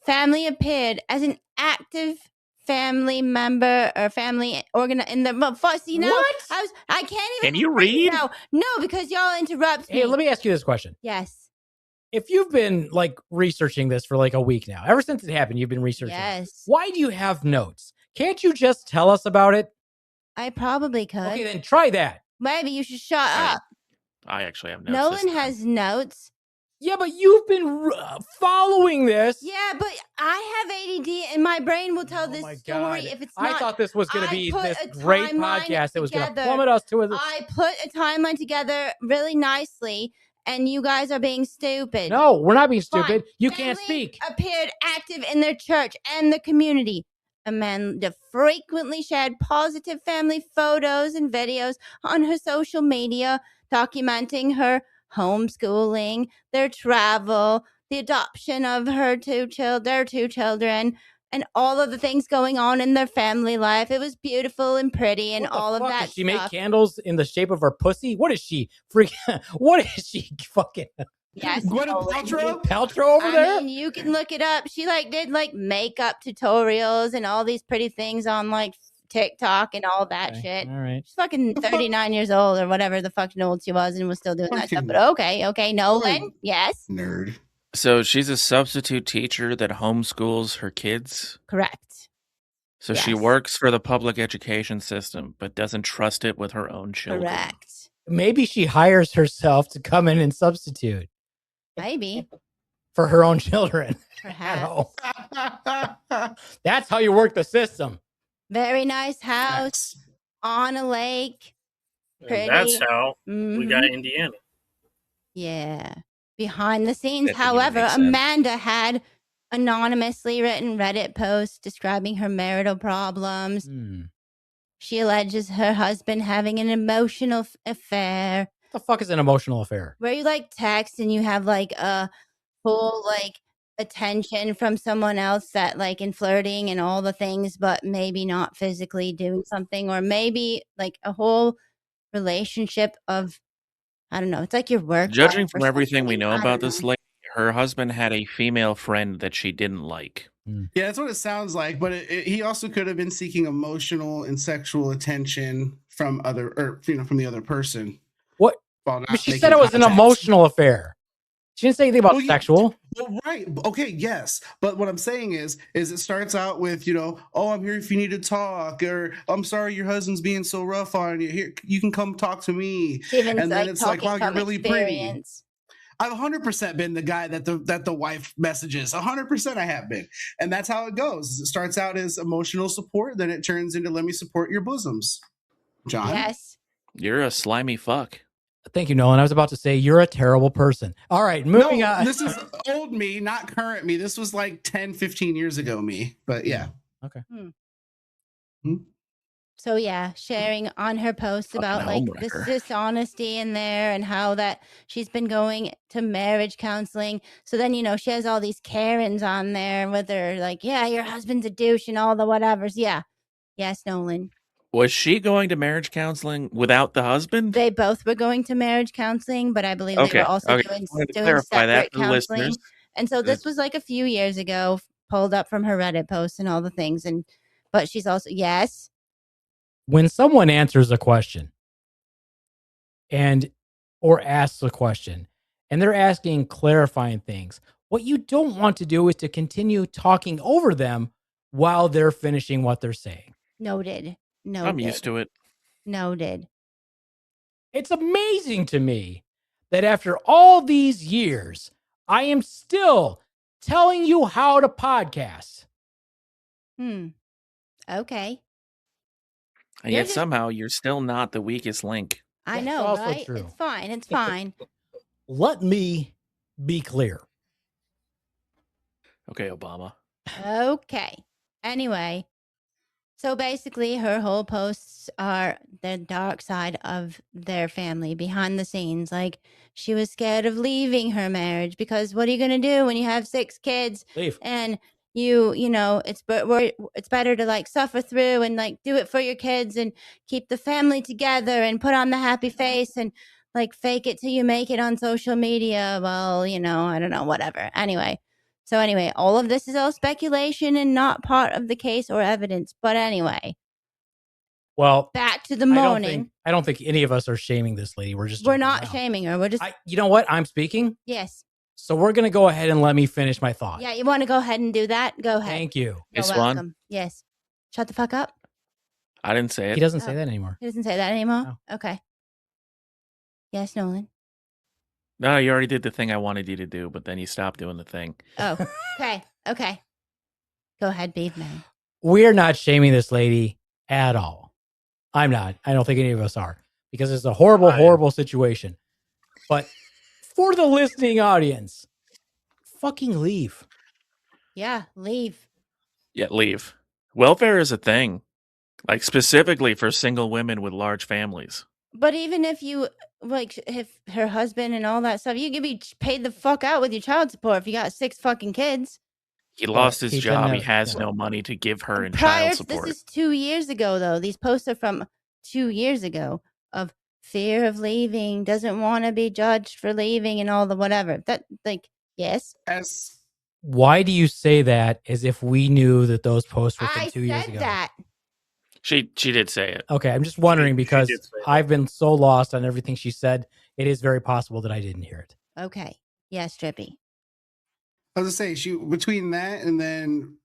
Family appeared as an active family member or family in the see now. What? I can't even. Can you read? No, because y'all interrupt me. Hey, let me ask you this question. Yes. If you've been like researching this for like a week now, ever since it happened, you've been researching. Yes. Why do you have notes? Can't you just tell us about it? I probably could. Okay, then try that. Maybe you should shut up. I actually have no. Nolan has notes. Yeah, but you've been following this. Yeah, but I have ADD and my brain will tell Oh this my story God. if it's I not. thought this was going to I be put this a great timeline podcast that was going to together. plummet us to a. I put a timeline together really nicely, and you guys are being stupid. No, we're not being Fine. stupid. You can't Family speak. appeared active in their church and the community. Amanda frequently shared positive family photos and videos on her social media, documenting her homeschooling, their travel, the adoption of their two children, and all of the things going on in their family life. It was beautiful and pretty, and What the all fuck? of that Does she make stuff. candles in the shape of her pussy? What is she? What is she fucking Yes, Gwyneth Nolan. Paltrow? Paltrow over there? I mean, you can look it up. She did makeup tutorials and all these pretty things on TikTok and all that Okay, shit. all right. She's fucking 39 years old or whatever the fucking old she was and was still doing that stuff. Fucking But okay, Nolan. Yes, nerd. So she's a substitute teacher that homeschools her kids. correct. So she Yes. works for the public education system, but doesn't trust it with her own children. Correct. Maybe she hires herself to come in and substitute Maybe. for her own children at Perhaps. home. That's how you work the system. Very nice house on a lake. And that's Pretty. how we got Mhm. Indiana. Yeah. Behind the scenes, That didn't even however, make sense. Amanda had anonymously written Reddit posts describing her marital problems. She alleges her husband having an emotional affair What the fuck is an emotional affair? where you text and you have a full attention from someone else that in flirting and all the things, but maybe not physically doing something, or maybe a whole relationship of, I don't know, it's like your work. Judging life or from everything we something. know I about don't this know. lady, her husband had a female friend that she didn't like. Yeah, that's what it sounds like. But he also could have been seeking emotional and sexual attention from from the other person. What? While not But she making said it was an contact. emotional affair. She didn't say anything about Well, yeah, sexual. Well, right. Okay. Yes. But what I'm saying is it starts out with, oh, I'm here if you need to talk, or I'm sorry your husband's being so rough on you. Here, you can come talk to me. Steven's And then it's like, wow, you're really pretty. I've 100% been the guy that the wife messages. 100% I have been. And that's how it goes. It starts out as emotional support, then it turns into let me support your bosoms. John? Yes. You're a slimy fuck. Thank you, Nolan. I was about to say you're a terrible person. All right, moving on. This is old me, not current me. This was 10, 15 years ago me. But yeah. Okay. So yeah, sharing on her posts about this dishonesty in there and how that she's been going to marriage counseling. So then she has all these Karens on there with her yeah, your husband's a douche and all the whatevers. Yeah. Yes, Nolan. Was she going to marriage counseling without the husband? They both were going to marriage counseling, but I believe they were also doing clarify that separate for the counseling. listeners. And so this was a few years ago, pulled up from her Reddit posts and all the things. But she's also, yes. When someone answers a question or asks a question and they're asking clarifying things, what you don't want to do is to continue talking over them while they're finishing what they're saying. Noted. I'm used to it. Noted. It's amazing to me that after all these years, I am still telling you how to podcast. Okay. And yet somehow you're still not the weakest link. I That's know, also right? true. It's fine. It's fine. Let me be clear. Okay, Obama. Okay. Anyway, so basically her whole posts are the dark side of their family behind the scenes. She was scared of leaving her marriage because what are you going to do when you have 6 kids? Leave. And it's better to suffer through and do it for your kids and keep the family together and put on the happy face and fake it till you make it on social media. Well, I don't know, whatever. Anyway, all of this is all speculation and not part of the case or evidence. But anyway, well, back to the morning. I don't think any of us are shaming this lady. We're not shaming her. We're just. You know what? I'm speaking. Yes. So we're going to go ahead and let me finish my thought. Yeah, you want to go ahead and do that? Go ahead. Thank you. You're welcome. Yes. Shut the fuck up. I didn't say it. He doesn't say that anymore. He doesn't say that anymore? No. Okay. Yes, Nolan. No, you already did the thing I wanted you to do, but then you stopped doing the thing. Oh, okay. Go ahead, Beaveman. We're not shaming this lady at all. I'm not. I don't think any of us are, because it's a horrible, horrible situation. But for the listening audience, fucking leave. Yeah, leave. Yeah, leave. Welfare is a thing, like specifically for single women with large families. But even if you like, if her husband and all that stuff, you could be paid the fuck out with your child support if you got 6 fucking kids. He lost his he job. didn't He have- has yeah. no money to give her in Prior, child support. this is 2 years ago, though. These posts are from 2 years ago of fear of leaving, doesn't want to be judged for leaving, and all the whatever. That, like, yes, As Why do you say that as if we knew that those posts were from I 2 years said ago? that. She did say it. Okay, I'm just wondering She because did say that. I've been so lost on everything she said. It is very possible that I didn't hear it. Okay, yes, Drippy. I was gonna say, she between that and then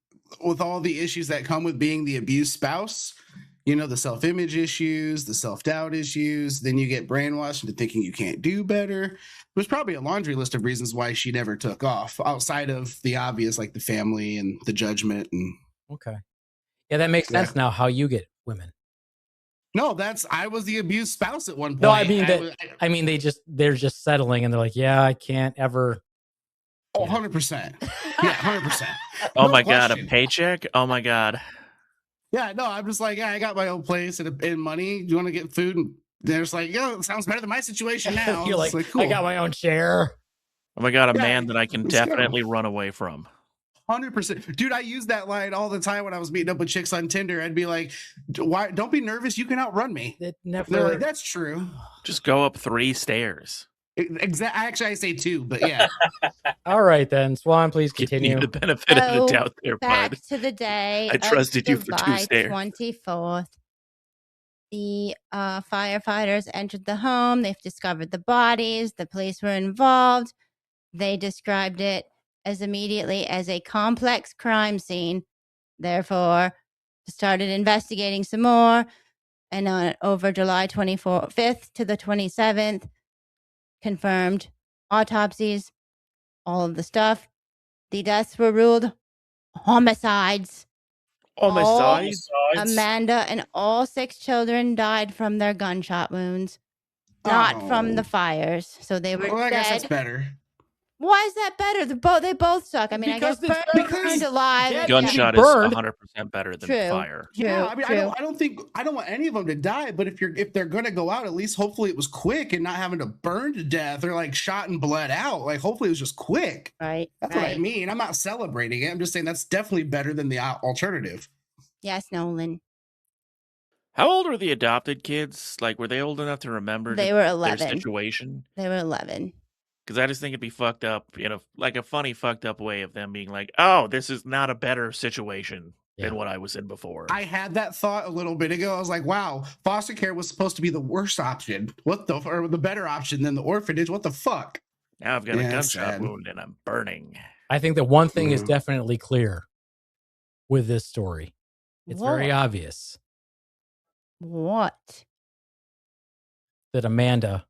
with all the issues that come with being the abused spouse, you know, the self-image issues, the self-doubt issues, then you get brainwashed into thinking you can't do better. There's probably a laundry list of reasons why she never took off, outside of the obvious, like the family and the judgment. And Okay. Yeah, that makes sense now how you get women. no, I was the abused spouse at one point. No, I mean was- I mean they're just settling and they're like, yeah, I can't ever. oh, 100%. Yeah, 100%. Oh No my God, a question. paycheck? Oh my God. Yeah, no, I'm just like, yeah, I got my own place and money. Do you want to get food? And they're just like, yo, it sounds better than my situation now. You're It's like, cool. I got my own chair. Oh my God, a Yeah, man that I can let's go. definitely run away from. 100%. Dude, I use that line all the time when I was meeting up with chicks on Tinder. I'd be like, why? Don't be nervous. You can outrun me. It They're never. like, that's true. Just go up 3 stairs. Actually, I say 2, but yeah. All right then, Swan, please Give continue. me the benefit of Oh, the doubt there, Back bud. to the day. I of trusted you for 2 July stairs. 24th. The firefighters entered the home. They've discovered the bodies. The police were involved. They described it as immediately as a complex crime scene. Therefore, started investigating some more. And over July 5th to the 27th, confirmed autopsies, all of the stuff. The deaths were ruled homicides. Homicides? Besides, Amanda and all 6 children died from their gunshot wounds, not from the Oh. fires. So they were Well, I guess that's dead. better. Why is that better? They both suck. I mean, I Because guess it's burned, better burned than alive. dead. Gunshot Yeah. is Burned. 100% better than True. fire. Yeah, I mean, True. I don't want any of them to die, but if they're gonna go out, at least hopefully it was quick and not having to burn to death or like shot and bled out. Like hopefully it was just quick. Right. That's what I right. mean. I'm not celebrating it. I'm just saying that's definitely better than the alternative. Yes, Nolan. How old were the adopted kids? Like, were they old enough to remember They were their 11. situation? They were 11. Because I just think it'd be fucked up, like a funny fucked up way of them being like, oh, this is not a better situation Yeah. than what I was in before. I had that thought a little bit ago. I was like, wow, foster care was supposed to be the worst option. Or the better option than the orphanage. What the fuck? Now I've got Yeah, a that's gunshot sad. wound and I'm burning. I think that one thing is Mhm. definitely clear with this story. It's very obvious What? that Amanda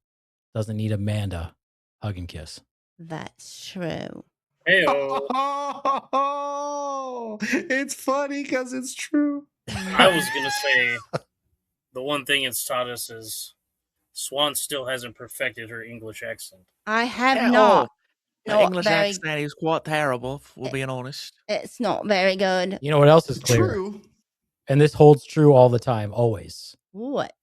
doesn't need Amanda hug and kiss. That's true. Heyo. Oh, it's funny because it's true. I was gonna say the one thing it's taught us is Swan still hasn't perfected her English accent. I have Yeah, not. The Not English very, accent is quite terrible, if we're being honest. It's not very good. You know what else is clear? True. And this holds true all the time, always. What?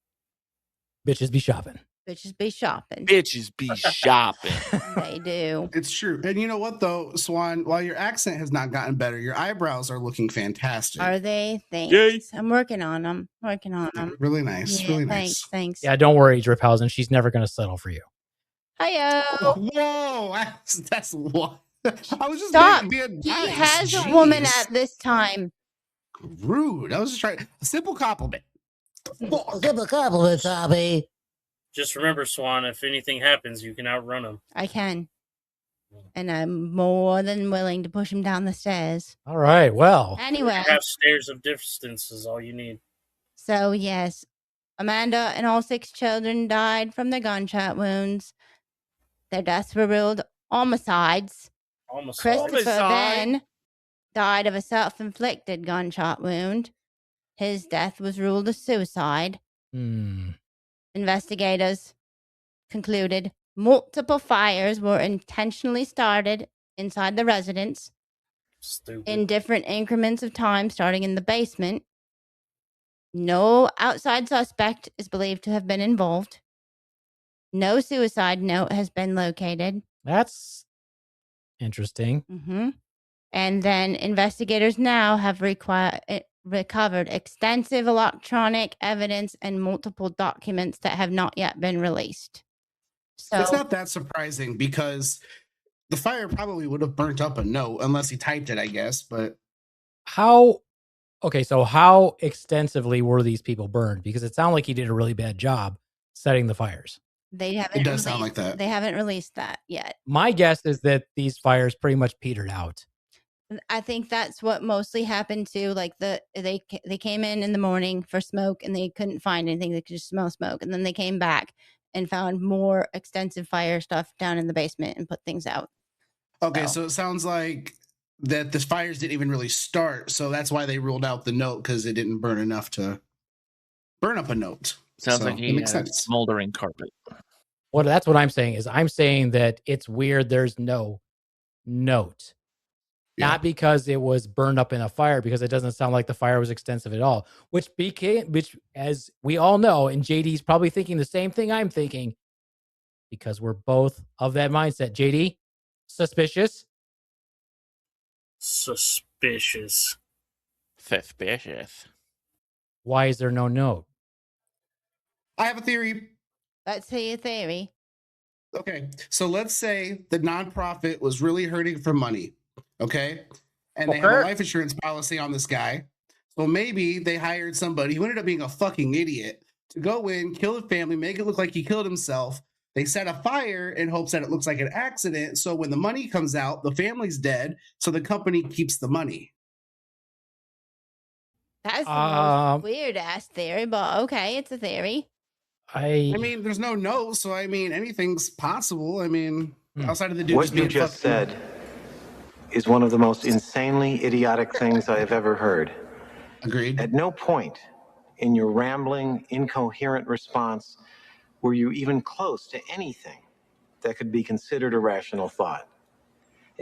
Bitches be shopping. Bitches be shopping. Bitches be shopping. They do. It's true. And you know what, though, Swan? While your accent has not gotten better, your eyebrows are looking fantastic. Are they? Thanks. Yay. I'm working on them. Really nice. Yeah, really thanks. nice. Thanks. Yeah, don't worry, Driphausen. She's never going to settle for you. Hiyo. Whoa, that's what. I was just Stop. being He nice. has a woman Jeez. at this time. Rude. I was just trying a simple compliment. Give a compliment, Tommy. Just remember, Swan, if anything happens, you can outrun him. I can. And I'm more than willing to push him down the stairs. All right, well. Anyway, Half stairs of distance is all you need. so yes, Amanda and all 6 children died from their gunshot wounds. Their deaths were ruled homicides. Almost Christopher Homicide? then died of a self-inflicted gunshot wound. His death was ruled a suicide. Investigators concluded multiple fires were intentionally started inside the residence stupid. in different increments of time, starting in the basement. No outside suspect is believed to have been involved. No suicide note has been located. That's interesting. And then investigators now have recovered extensive electronic evidence and multiple documents that have not yet been released. So It's not that surprising because the fire probably would have burnt up a note unless he typed it, I guess. But How extensively were these people burned? Because it sounded like he did a really bad job setting the fires. they haven't. It does sound like that. They haven't released that yet. My guess is that these fires pretty much petered out. I think that's what mostly happened too. Like they came in the morning for smoke and they couldn't find anything. They could just smell smoke, and then they came back and found more extensive fire stuff down in the basement and put things out. Okay, so it sounds like that the fires didn't even really start, so that's why they ruled out the note, because it didn't burn enough to burn up a note. Sounds So like it he makes had a sense. smoldering carpet. Well, that's what I'm saying is I'm saying that it's weird there's no note. Yeah. Not because it was burned up in a fire, because it doesn't sound like the fire was extensive at all. Which, as we all know, and JD's probably thinking the same thing I'm thinking, because we're both of that mindset. JD, suspicious? Suspicious. Why is there no note? I have a theory. Let's see your theory. Okay, so let's say the nonprofit was really hurting for money, okay? And they have a Okay. life insurance policy on this guy. So maybe they hired somebody who ended up being a fucking idiot to go in, kill the family, make it look like he killed himself. They set a fire in hopes that it looks like an accident. So when the money comes out, the family's dead. So the company keeps the money. That's the most weird ass theory, but okay, it's a theory. I mean, there's no note, so I mean, anything's possible. I mean, outside of the dude What you being just fucking- said is one of the most insanely idiotic things I have ever heard. Agreed. At no point in your rambling, incoherent response were you even close to anything that could be considered a rational thought.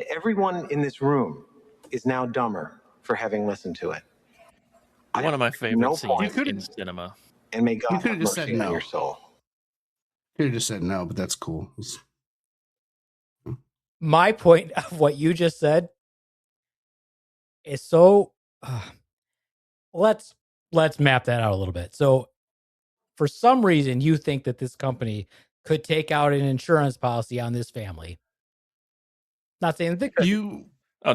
Everyone in this room is now dumber for having listened to it. One of my favorite No scenes point. in cinema. And may You God could have have just said mercy on no. your soul. Could have just said no, but that's cool. My point of what you just said is so let's map that out a little bit. So for some reason you think that this company could take out an insurance policy on this family. Not saying that they could.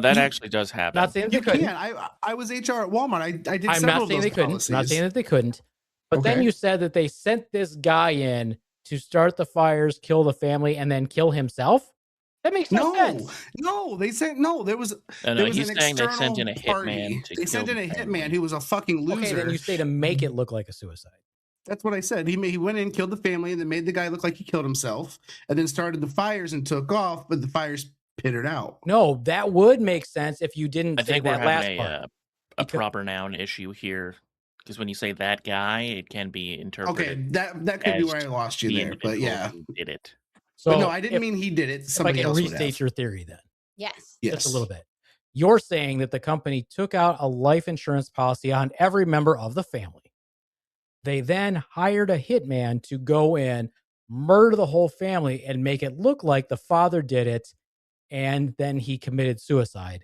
That actually does happen. Not saying that You they couldn't. can. I was HR at Walmart. I did I'm several not of saying those they couldn't. policies. I'm not saying that they couldn't. But then Okay. you said that they sent this guy in to start the fires, kill the family, and then kill himself. That makes no sense. No, they sent no. There was No, there was he's an saying they sent in a external hitman party. to They sent kill in a the family. hitman who was a fucking loser. Okay, then you say to make it look like a suicide. That's what I said. He went in, killed the family, and then made the guy look like he killed himself, and then started the fires and took off. But the fires pittered out. No, that would make sense if you didn't I say think we're that last having part. a proper noun issue here, because when you say that guy, it can be interpreted. Okay, that could be as where I lost you the there, but individual yeah. who did it. So But no, I didn't if- mean he did it. If I Somebody can else would restate have. your theory then. Yes. Yes. Just a little bit. You're saying that the company took out a life insurance policy on every member of the family. They then hired a hitman to go in, murder the whole family, and make it look like the father did it, and then he committed suicide.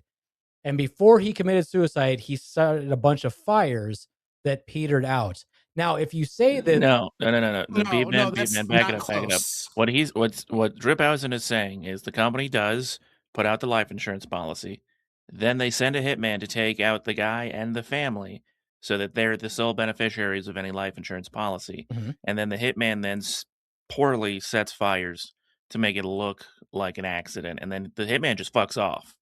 And before he committed suicide, he started a bunch of fires that petered out. Now, if you say that No. The No, Beaveman, back it not up, back it up. close. What Driphausen is saying is the company does put out the life insurance policy, then they send a hitman to take out the guy and the family, so that they're the sole beneficiaries of any life insurance policy, Mhm. and then the hitman then poorly sets fires to make it look like an accident, and then the hitman just fucks off.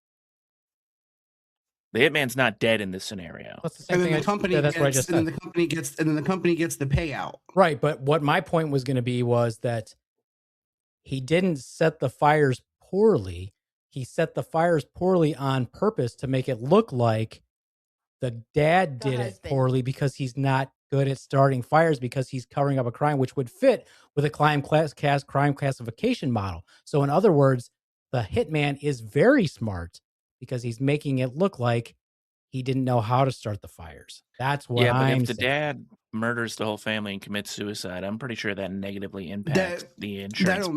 The hitman's not dead in this scenario. that's the same And then thing. the company That's what I gets, just and then said. the company gets, and then the company gets the payout. Right, but what my point was going to be was that he didn't set the fires poorly. He set the fires poorly on purpose to make it look like the dad The did it husband. poorly because he's not good at starting fires because he's covering up a crime, which would fit with a crime classification model. So in other words, the hitman is very smart because he's making it look like he didn't know how to start the fires. That's what Yeah, but I'm if the saying. dad murders the whole family and commits suicide, I'm pretty sure that negatively impacts the That insurance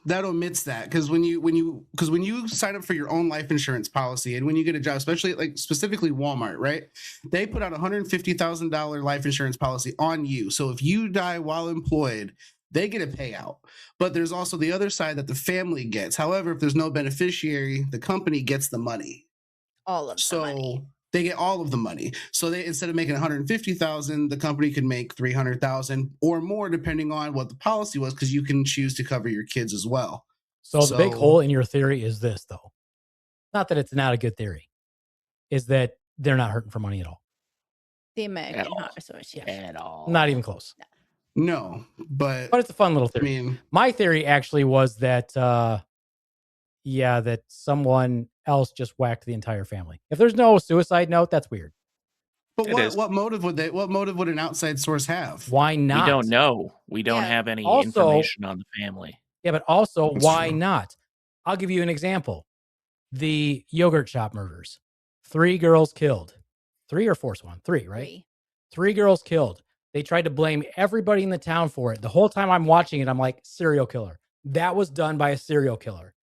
payout. omits that because when you sign up for your own life insurance policy and when you get a job, especially like specifically Walmart, right? They put out $150,000 life insurance policy on you. So if you die while employed, they get a payout. But there's also the other side that the family gets. However, if there's no beneficiary, the company gets the money. All of the money. They get all of the money. So they, instead of making 150,000, the company can make 300,000 or more, depending on what the policy was, because you can choose to cover your kids as well. So the big hole in your theory is this, though. Not that it's not a good theory, is that they're not hurting for money at all. The American At all. Horror Source. Yes. At all. Not even close. No, but But it's a fun little I theory. mean, My theory actually was that, that someone else just whacked the entire family. If there's no suicide note, that's weird. but It is. what motive would an outside source have? Why not? We don't know. We don't Yeah. have any Also- information on the family. Yeah, but also, That's why true. not? I'll give you an example. The yogurt shop murders. 3 girls killed. 3 or 4, Swan? 3, right? 3. 3 girls killed. They tried to blame everybody in the town for it. The whole time I'm watching it, I'm like, serial killer. That was done by a serial killer.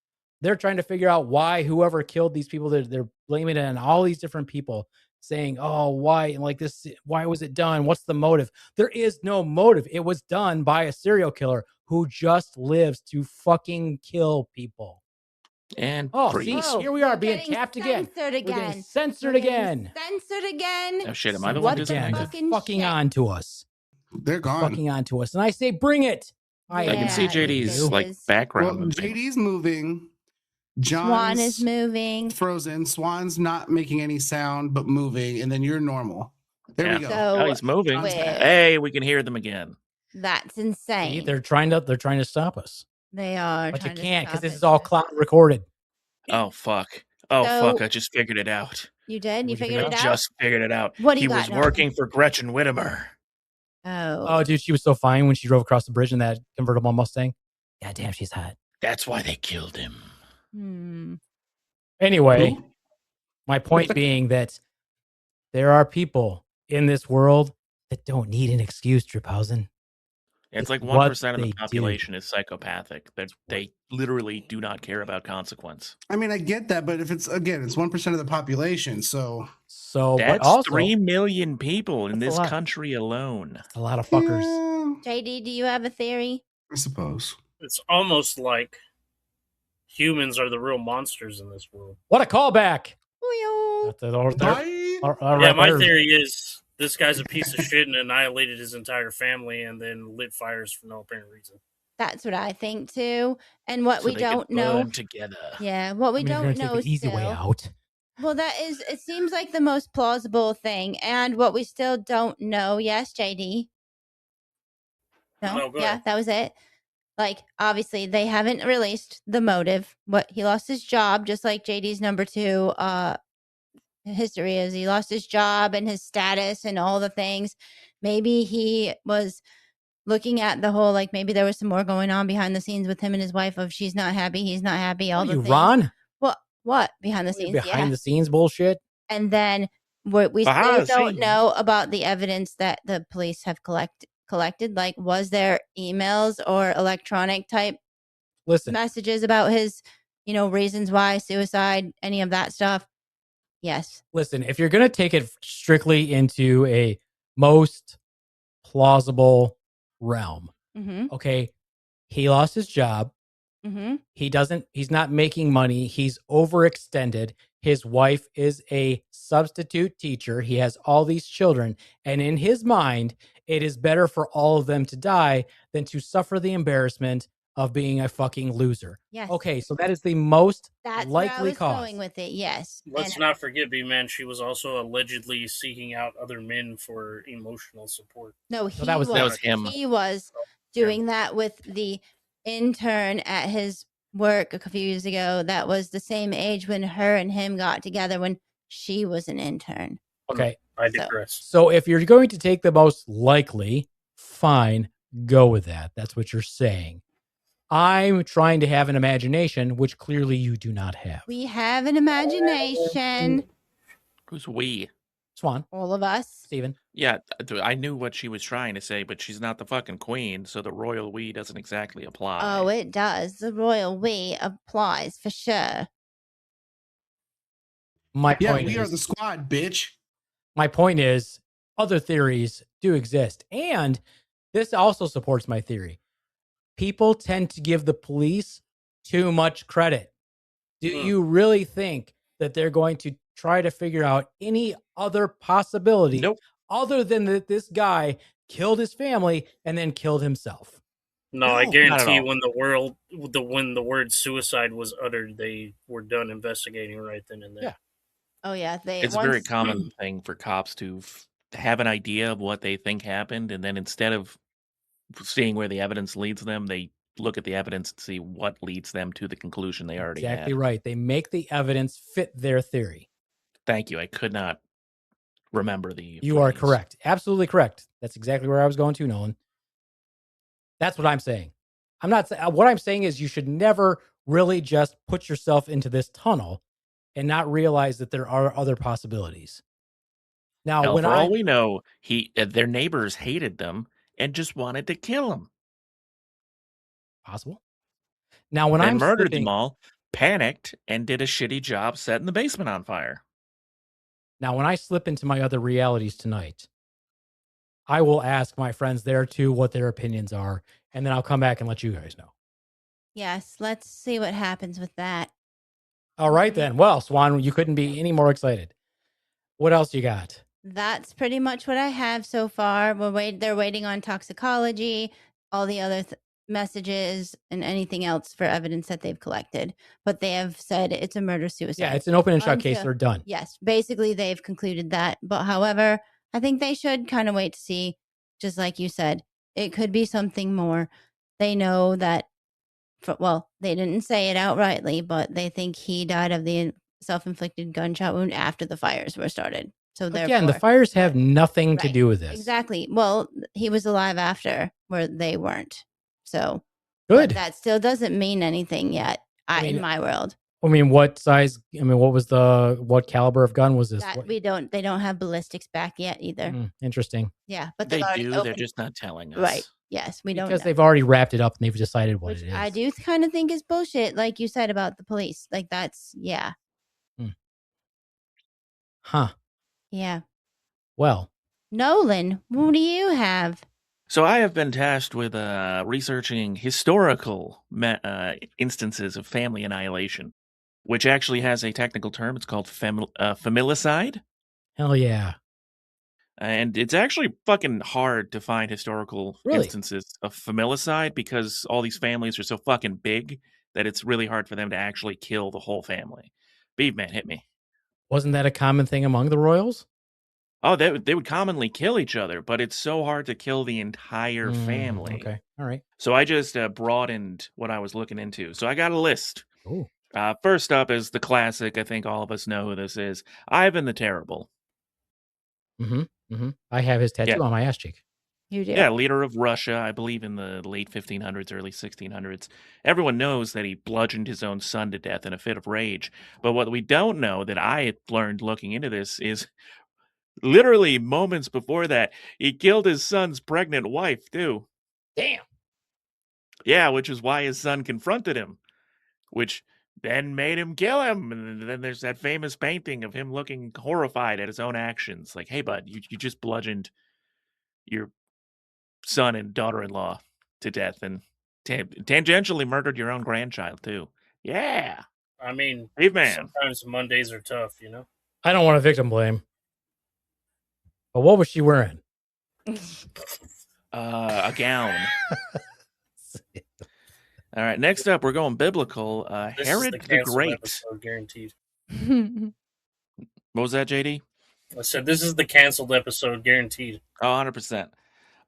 They're trying to figure out why whoever killed these people, they're blaming it on all these different people, saying, oh, why? And like this, why was it done? What's the motive? There is no motive. It was done by a serial killer who just lives to fucking kill people. And Oh, priests. see, here we are We're being getting tapped again. Censored We're again. getting censored We're getting again. Censored again. Oh shit, am I the What one the disconnected? fucking Fucking shit? on to us. They're gone. Fucking on to us. And I say, bring it. I can see Yeah, JD's it like is. background. Well, moving. JD's moving. Swan is John's moving. frozen. Swan's not making any sound but moving, and then you're normal. There Yeah. we go. So Oh, he's moving. John's back. Hey, we can hear them again. that's See, insane. they're trying to stop us. They are. But you trying to can't because stop this it. is all cloud recorded. Oh fuck. Oh So- fuck, I just figured it out. You did? You What'd you figured figure it I out? just figured it out. What do He you was got, Nolan? working for Gretchen Whitmer. Oh. Oh, dude, she was so fine when she drove across the bridge in that convertible Mustang. God damn, she's hot. That's why they killed him. Hmm. Anyway, Who? my point being that there are people in this world that don't need an excuse, Dripphausen. It's like what 1% of they the do. population is psychopathic. They literally do not care about consequence. I mean, I get that, but if it's 1% of the population, so So, That's but also 3 million people in That's a this lot. country alone. a lot of fuckers. yeah, JD, do you have a theory? I suppose. It's almost like humans are the real monsters in this world. What a callback! Booyah. That's it. All Yeah, right, my there. theory is this guy's a piece of shit and annihilated his entire family and then lit fires for no apparent reason. That's what I think too. And what So we they could don't know. burn together. Yeah, what we I mean, if you're don't gonna know take the easy still. way out. Well, that is, it seems like the most plausible thing. And what we still don't know. Yes, JD. No, No, go yeah, ahead. that was it. Like, obviously, they haven't released the motive. What he lost his job, just like JD's number 2 history is. He lost his job and his status and all the things. Maybe he was looking at the whole, like, maybe there was some more going on behind the scenes with him and his wife of she's not happy, he's not happy, all What are the you, things. Ron? What? Behind the scenes? Behind Yeah. the scenes bullshit. And then what we Behind still the don't scenes. know about the evidence that the police have collected. Like, was there emails or electronic type Listen, messages about his, reasons why suicide, any of that stuff? Yes. listen, if you're going to take it strictly into a most plausible realm, Mm-hmm. okay, he lost his job. Mm-hmm. He's not making money. He's overextended. His wife is a substitute teacher. He has all these children. And in his mind, it is better for all of them to die than to suffer the embarrassment of being a fucking loser. Yes. Okay, so that is the most That's where I likely was cause. going with it. Yes. Let's And not forget, B-Man, she was also allegedly seeking out other men for emotional support. no, he that was him. He was doing that with the intern at his work a few years ago that was the same age when her and him got together when she was an intern. Okay. I So- digress. So if you're going to take the most likely, fine, go with that. That's what you're saying. I'm trying to have an imagination, which clearly you do not have. We have an imagination, Who's we? Swan, all of us. Steven. Yeah, I knew what she was trying to say, but she's not the fucking queen, so the royal we doesn't exactly apply. Oh, it does. The royal we applies for sure. My Yeah, point we is, are the squad, bitch. my point is, other theories do exist. And this also supports my theory. People tend to give the police too much credit. Do you really think that they're going to try to figure out any other possibility Nope. other than that this guy killed his family and then killed himself? No, No, I not guarantee at all. when the word suicide was uttered, they were done investigating right then and there. Yeah. Oh yeah, It's a very common thing for cops to have an idea of what they think happened, and then instead of seeing where the evidence leads them, they look at the evidence and see what leads them to the conclusion they already Exactly had. right. They make the evidence fit their theory. Thank you. I could not remember the You are phrase. correct. Absolutely correct. That's exactly where I was going to, Nolan. That's what I'm saying. I'm not what I'm saying is you should never really just put yourself into this tunnel and not realize that there are other possibilities. Now, Hell, when for all we know, their neighbors hated them and just wanted to kill them. Possible. Now, when Then I'm murdered slipping, them all, panicked, and did a shitty job setting the basement on fire. now when I slip into my other realities tonight, I will ask my friends there too what their opinions are, and then I'll come back and let you guys know. Yes, let's see what happens with that. All right then. Well, Swan, you couldn't be any more excited. What else you got? That's pretty much what I have so far. They're waiting on toxicology, all the other messages, and anything else for evidence that they've collected. But they have said it's a murder suicide. Yeah, it's an open and shut case. Until- They're done. Yes, basically they've concluded that. But however, I think they should kind of wait to see, just like you said, it could be something more. They know that, well, they didn't say it outrightly, but they think he died of the self-inflicted gunshot wound after the fires were started. So Again, the therefore, fires have nothing to Right. do with this. exactly. Well, he was alive after, where they weren't. So, but Good. that still doesn't mean anything yet. mean, in my world, I mean, what size? I mean, what caliber of gun was this? that What- they don't have ballistics back yet either. Interesting. Yeah, but They they've already do. They're opened- just not telling us. right. Yes, we don't Because know. they've already wrapped it up and they've decided what Which it is. I do kind of think is bullshit, like you said about the police. Like that's yeah. Huh. Yeah. Well, Nolan, what do you have? So I have been tasked with researching historical instances of family annihilation, which actually has a technical term. It's called familicide. hell yeah. And it's actually fucking hard to find historical Really? instances of familicide because all these families are so fucking big that it's really hard for them to actually kill the whole family. Beaveman, hit me. Wasn't that a common thing among the royals? Oh, they would commonly kill each other, but it's so hard to kill the entire family. Okay. All right. So I just broadened what I was looking into. So I got a list. Ooh. First up is the classic. I think all of us know who this is. Ivan the Terrible. I have his tattoo Yeah. on my ass cheek. You do. Yeah, leader of Russia, I believe in the late 1500s, early 1600s. Everyone knows that he bludgeoned his own son to death in a fit of rage. But what we don't know that I had learned looking into this is literally moments before that, he killed his son's pregnant wife, too. Damn. Yeah, which is why his son confronted him, which then made him kill him. And then there's that famous painting of him looking horrified at his own actions. Like, hey, bud, you just bludgeoned your son and daughter-in-law to death and tangentially murdered your own grandchild, too. Yeah. I mean, Beaveman. sometimes Mondays are tough, you know? I don't want to victim blame. But what was she wearing? A gown. All right, next up, we're going biblical. This Herod is the canceled Great. episode, guaranteed. What was that, JD? I said this is the canceled episode, guaranteed. Oh, 100%.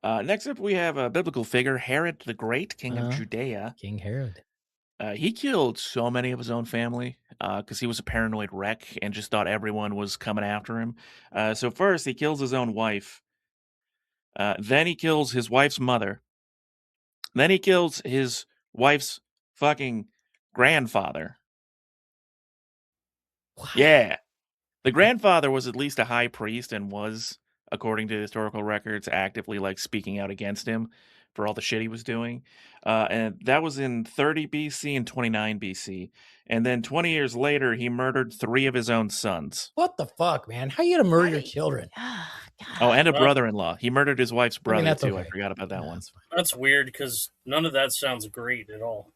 Next up, we have a biblical figure, Herod the Great, king of Judea. King Herod. He killed so many of his own family because he was a paranoid wreck and just thought everyone was coming after him. So first, he kills his own wife. Then he kills his wife's mother. Then he kills his wife's fucking grandfather. What? Yeah. The grandfather was at least a high priest and was, according to historical records, actively like speaking out against him for all the shit he was doing. And that was in 30 BC and 29 BC. And then 20 years later, he murdered 3 of his own sons. What the fuck, man? How you gonna murder your Right. children? Oh, and a Well, brother-in-law. He murdered his wife's brother, that's too. I okay. forgot about that Yeah, one. that's fine. That's weird because none of that sounds great at all.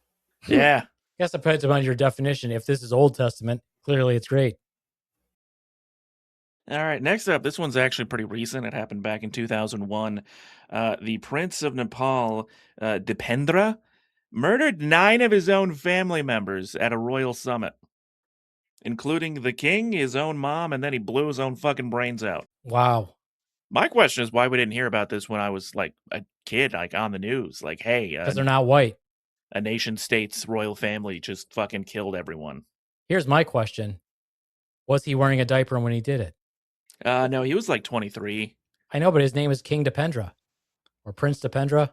Yeah. Guess it depends on your definition. If this is Old Testament, clearly it's great. All right, next up, this one's actually pretty recent. It happened back in 2001. The Prince of Nepal, Dipendra, murdered 9 of his own family members at a royal summit, including the king, his own mom, and then he blew his own fucking brains out. Wow. My question is why we didn't hear about this when I was like a kid, like on the news. Like, hey, Because they're not white. a nation state's royal family just fucking killed everyone. Here's my question. Was he wearing a diaper when he did it? No, he was like 23. I know, but his name is King Dipendra. Or Prince Dipendra.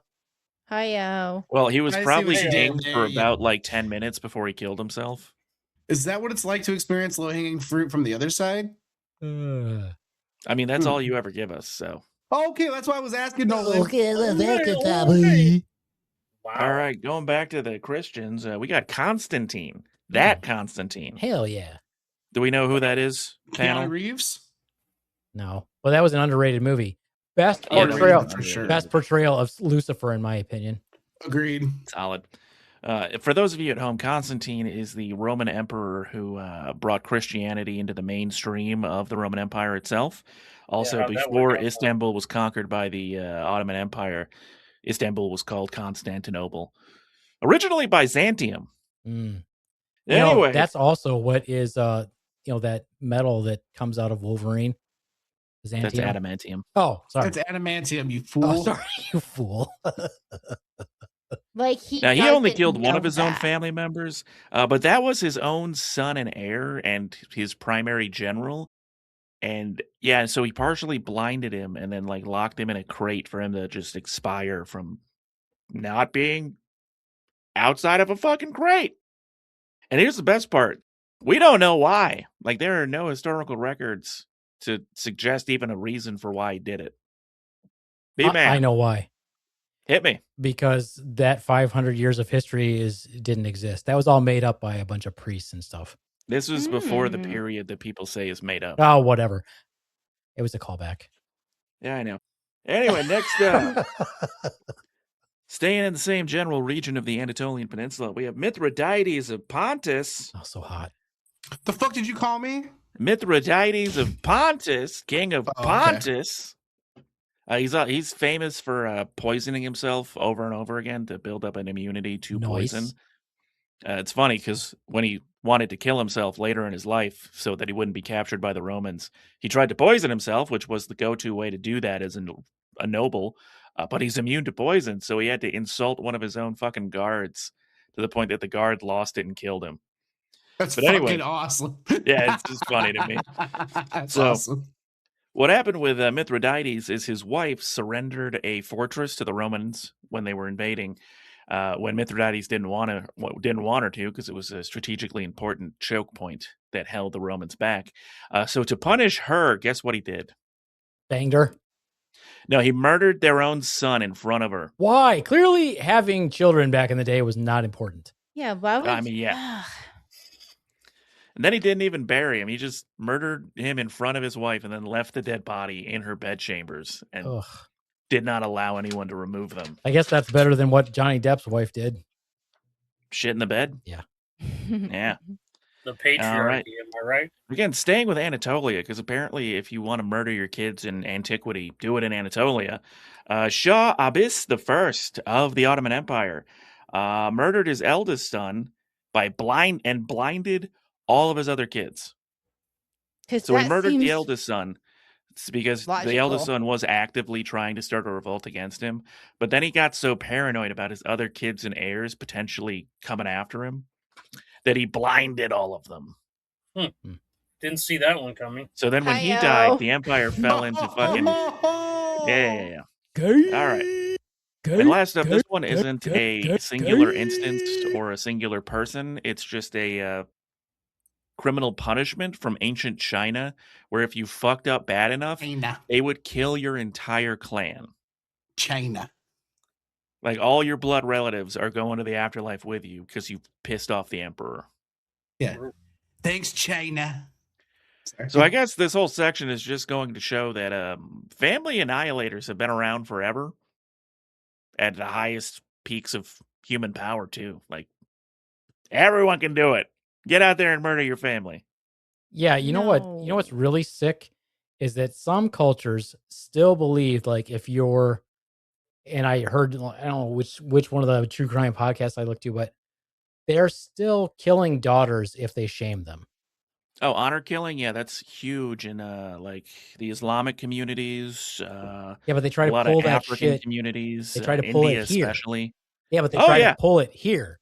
Hi-yo. Well, he was I see probably what you king did for there, yeah. about like 10 minutes before he killed himself. Is that what it's like to experience low-hanging fruit from the other side? I mean, that's all you ever give us, so. Okay, that's why I was asking Nolan. Okay, let's Okay, back it, okay. Tommy. Wow. All right, going back to the Christians, we got Constantine. That Constantine. Hell yeah. Do we know who that is, panel? Keanu Reeves? No. Well, that was an underrated movie. Best Yeah, portrayal, for sure. best portrayal of Lucifer, in my opinion. Agreed. Solid. For those of you at home, Constantine is the Roman emperor who brought Christianity into the mainstream of the Roman Empire itself. Also, how'd that before work out for him? Istanbul was conquered by the Ottoman Empire, Istanbul was called Constantinople. Originally Byzantium. Mm. Anyway, that's also what is that metal that comes out of Wolverine. that's Xantium. adamantium. Oh, sorry. That's adamantium, you fool. Oh, sorry, you fool. Like he Now, he only doesn't killed one know of his own that. family members, but that was his own son and heir and his primary general. And yeah, so he partially blinded him and then like locked him in a crate for him to just expire from not being outside of a fucking crate. And here's the best part. We don't know why. Like, there are no historical records to suggest even a reason for why he did it. Beaveman, I know why. hit me. Because that 500 years of history didn't exist. That was all made up by a bunch of priests and stuff. This was before the Mm. period that people say is made up. Oh, whatever. It was a callback. Yeah, I know. Anyway, next up, staying in the same general region of the Anatolian Peninsula, we have Mithridates of Pontus. Oh, so hot. The fuck did you call me? Mithridates of Pontus, king of Oh, okay. Pontus. He's famous for poisoning himself over and over again to build up an immunity to Nice. poison. It's funny because when he wanted to kill himself later in his life so that he wouldn't be captured by the Romans, he tried to poison himself, which was the go-to way to do that as a noble, but he's immune to poison, so he had to insult one of his own fucking guards to the point that the guard lost it and killed him. That's But fucking anyway. awesome. Yeah, it's just funny to me. That's So- awesome. What happened with Mithridates is his wife surrendered a fortress to the Romans when they were invading. When Mithridates didn't want her to, because it was a strategically important choke point that held the Romans back. So to punish her, guess what he did? Banged her. No, he murdered their own son in front of her. Why? Clearly, having children back in the day was not important. Yeah, why would I mean, yeah. Ugh. And then he didn't even bury him. He just murdered him in front of his wife and then left the dead body in her bedchambers and Ugh. did not allow anyone to remove them. I guess that's better than what Johnny Depp's wife did. Shit in the bed? Yeah. The patriarchy, right. am I right? Again, staying with Anatolia, because apparently if you want to murder your kids in antiquity, do it in Anatolia. Shah Abbas I of the Ottoman Empire murdered his eldest son by blinded all of his other kids. 'Cause So he that murdered seems- the eldest son It's because the Logical. eldest son was actively trying to start a revolt against him, but then he got so paranoid about his other kids and heirs potentially coming after him that he blinded all of them. Didn't see that one coming. So then when he Hi-yo. died, the empire fell into fucking... Yeah. All right. And last up, this one isn't a singular instance or a singular person. It's just a criminal punishment from ancient China, where if you fucked up bad enough, China. they would kill your entire clan. China. Like all your blood relatives are going to the afterlife with you because you pissed off the emperor. Yeah. Thanks, China. Sorry. So I guess this whole section is just going to show that family annihilators have been around forever at the highest peaks of human power too. Like everyone can do it. Get out there and murder your family. Yeah, you know what? You know what's really sick is that some cultures still believe, like, if you're, and I heard, I don't know which one of the true crime podcasts I looked to, but they're still killing daughters if they shame them. Oh, honor killing? Yeah, that's huge in like the Islamic communities. Yeah, but they try a to lot pull of that African shit. communities. They try to pull India it here. especially. Yeah, but they try to pull it here.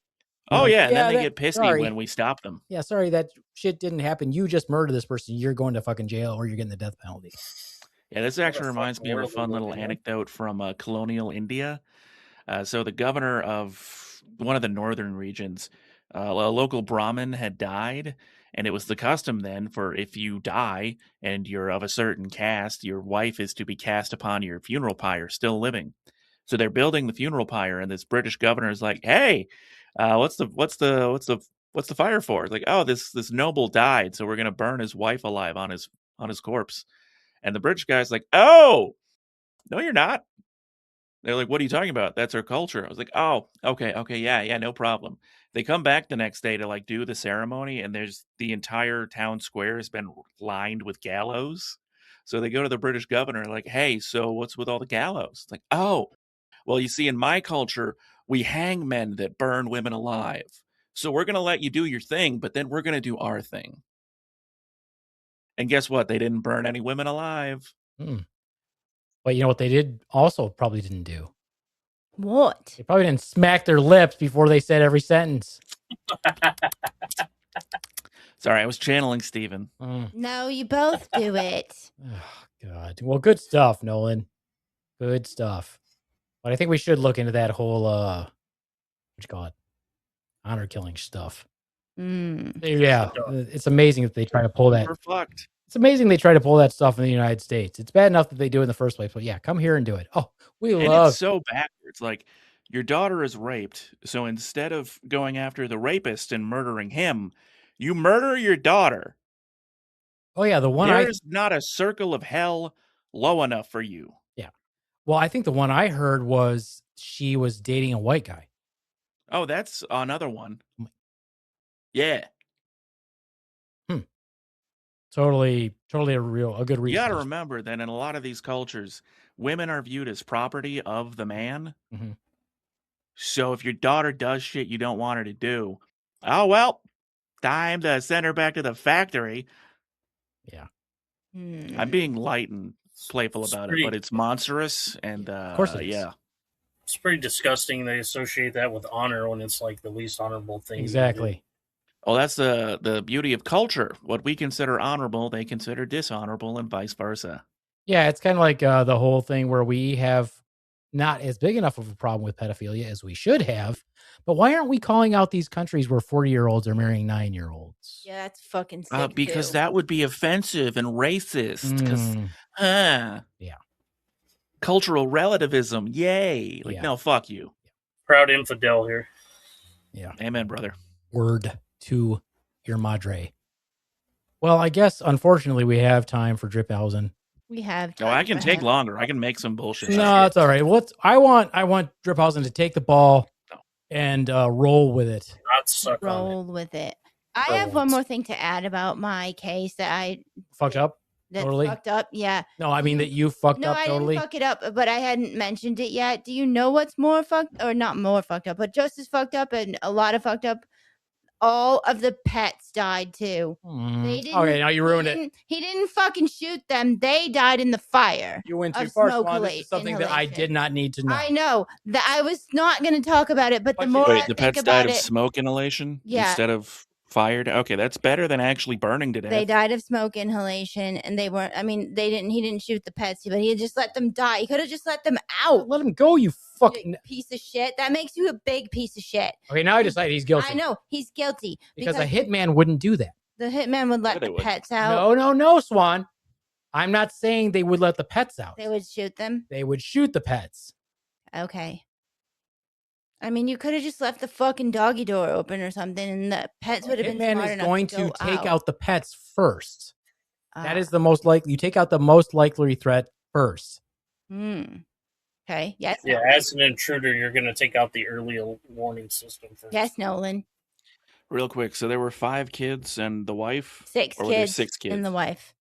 Oh, Like, yeah, and then they that- get pissy sorry. when we stop them. Yeah, sorry, that shit didn't happen. You just murdered this person. You're going to fucking jail or you're getting the death penalty. Yeah, this actually reminds me of a world fun we little live in. anecdote from colonial India. So the governor of one of the northern regions, a local Brahmin had died, and it was the custom then for if you die and you're of a certain caste, your wife is to be cast upon your funeral pyre still living. So they're building the funeral pyre, and this British governor is like, "Hey, what's the fire for?" It's like, "Oh, this noble died, so we're gonna burn his wife alive on his corpse." And the British guy's like, "Oh, no, you're not." They're like, "What are you talking about? That's our culture." I was like, "Oh, okay, yeah, no problem." They come back the next day to like do the ceremony, and there's the entire town square has been lined with gallows. So they go to the British governor, like, "Hey, so what's with all the gallows?" It's like, "Oh, well, you see, in my culture, we hang men that burn women alive. So we're gonna let you do your thing, but then we're gonna do our thing." And guess what? They didn't burn any women alive. But you know what they did also probably didn't do? What? They probably didn't smack their lips before they said every sentence. Sorry, I was channeling Steven. No, you both do it. Oh, God. Well, good stuff, Nolan. Good stuff. But I think we should look into that whole, what you call it? Honor killing stuff. Yeah. It's amazing that they try to pull that. We're fucked. It's amazing they try to pull that stuff in the United States. It's bad enough that they do it in the first place, but yeah, come here and do it. Oh, And love. it's so backwards. Like, your daughter is raped, so instead of going after the rapist and murdering him, you murder your daughter. Oh yeah, the one There's not a circle of hell low enough for you. Yeah. Well, I think the one I heard was she was dating a white guy. Oh, that's another one. Yeah. Totally a good reason. You got to remember that in a lot of these cultures, women are viewed as property of the man. Mm-hmm. So if your daughter does shit you don't want her to do, oh, well, time to send her back to the factory. Yeah. I'm being light and playful about it, but it's monstrous. And of course it is. Yeah. It's pretty disgusting. They associate that with honor when it's like the least honorable thing. Exactly. Well, that's the beauty of culture. What we consider honorable, they consider dishonorable, and vice versa. Yeah, it's kind of like the whole thing where we have not as big enough of a problem with pedophilia as we should have. But why aren't we calling out these countries where 40-year-olds are marrying 9-year-olds? Yeah, that's fucking sick. Because that would be offensive and racist. Because, yeah. Cultural relativism, yay. Like, no, fuck you. Proud infidel here. Yeah. Amen, brother. Word to your madre. Well, I guess, unfortunately, we have time for Driphausen. We have. No, I can take longer. I can make some bullshit. No, it's all right. I want Driphausen to take the ball and roll with it. Not suck roll on it. with it. I have one more thing to add about my case that I fucked up. Totally fucked up. Yeah. No, I mean that you fucked up totally. No, I didn't fuck it up, but I hadn't mentioned it yet. Do you know what's more fucked, or not more fucked up, but just as fucked up and a lot of fucked up? all of the pets died too. They didn't. Okay, now you ruined it. He didn't fucking shoot them. They died in the fire. You went too of far, smoke Swan. This is something that I inhalation. did not need to know. I know that I was not going to talk about it, but the more I Wait, the think pets about died of it, smoke inhalation Yeah. instead of fired. Okay, that's better than actually burning to death. they died of smoke inhalation, and they weren't. I mean, they didn't. He didn't shoot the pets, but he had just let them die. He could have just let them out. Let him go, you fucking You piece of shit. That makes you a big piece of shit. Okay, now I decide he's guilty. I know he's guilty Because a hitman wouldn't do that. the hitman would let Yeah, they the would. pets out. No, Swan. I'm not saying they would let the pets out. They would shoot them. They would shoot the pets. Okay. I mean, you could have just left the fucking doggy door open or something, and the pets would have been Hitman smart is enough going to to go take out the pets first. That Ah. is the most likely. You take out the most likely threat first. Okay. Yes. Yeah, Nolan. as an intruder, you're going to take out the early warning system first. Yes, Nolan. Real quick, so there were 5 kids and the wife? 6 Or were there kids 6 kids? and the wife.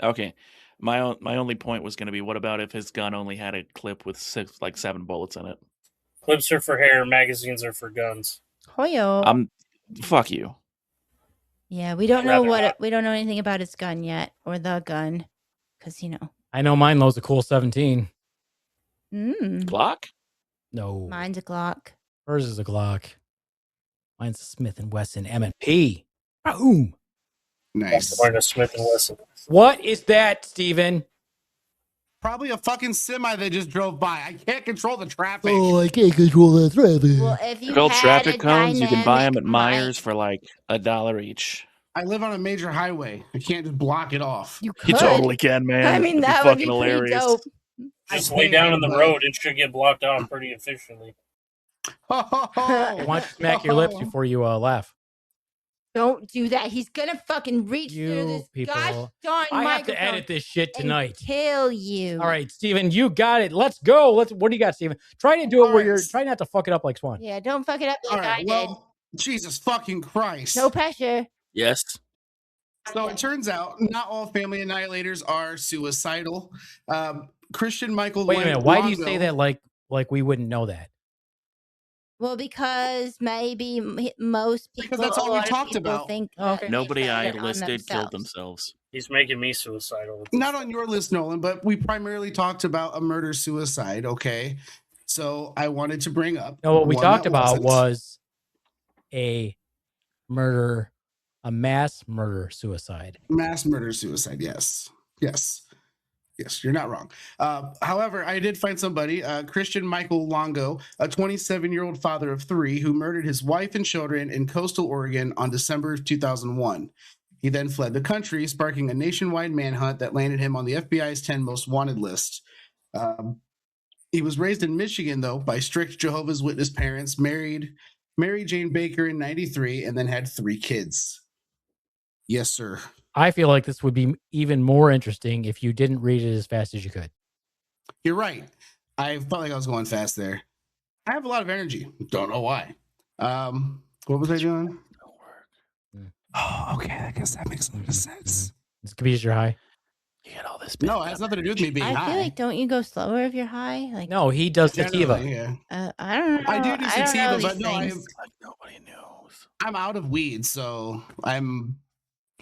Okay. My only point was going to be, what about if his gun only had a clip with 7 bullets in it? Clips are for hair, magazines are for guns. Hoyo. Fuck you. Yeah, we don't know Rather not. we don't know anything about his gun yet, or the gun, because I know mine loads a cool 17. Glock? No. Mine's a Glock. Hers is a Glock. Mine's a Smith & Wesson M&P. Boom. Nice. Learn a Smith & Wesson. What is that, Steven? Probably a fucking semi that just drove by. I can't control the traffic. Oh, I can't control the traffic. Well, if you They're called had traffic a cones. You can buy them at dynamic Myers mic, for like $1 each. I live on a major highway. I can't just block it off. You You could. totally can, man. I mean, It'd that be would be fucking pretty hilarious. dope. Just I lay down on the can't, road. It should get blocked out pretty efficiently. Why don't you smack your lips before you laugh? Don't do that. He's gonna fucking reach You through this people. gosh darn I have microphone to edit this shit and tonight. kill you. All right, Steven, you got it. Let's go. What do you got, Steven? Try to do it All where right. you're try not to fuck it up like Swan. Yeah, don't fuck it up All like right. I Well, Jesus fucking Christ. did. No pressure. Yes. So it turns out not all family annihilators are suicidal. Christian Michael. Wait a minute. Why do you say Longo- that like we wouldn't know that? Well, because maybe most people, Because that's all a we lot of talked people about. think Oh, that okay. they Nobody set I it on listed killed themselves. themselves. He's making me suicidal. Not on your list, Nolan, but we primarily talked about a murder suicide. Okay. So I wanted to bring up. No, what we one talked that about wasn't. was a mass murder suicide. Mass murder suicide. Yes. You're not wrong. However, I did find somebody, Christian Michael Longo, a 27-year-old father of 3 who murdered his wife and children in coastal Oregon on December of 2001. He then fled the country, sparking a nationwide manhunt that landed him on the FBI's 10 most wanted list. He was raised in Michigan, though, by strict Jehovah's Witness parents, married Mary Jane Baker in 93, and then had 3 kids. Yes, sir. I feel like this would be even more interesting if you didn't read it as fast as you could. You're right. I felt like I was going fast there. I have a lot of energy. Don't know why. What was I doing? Oh, okay. I guess that makes a lot of sense. It's because you're high. You get all this. No, it has nothing to do with me being I high. feel like don't you go slower if you're high? Like No, he does sativa. Generally, yeah. I don't know. I do don't know sativa, but these no, things. Like nobody knows. I'm out of weed, so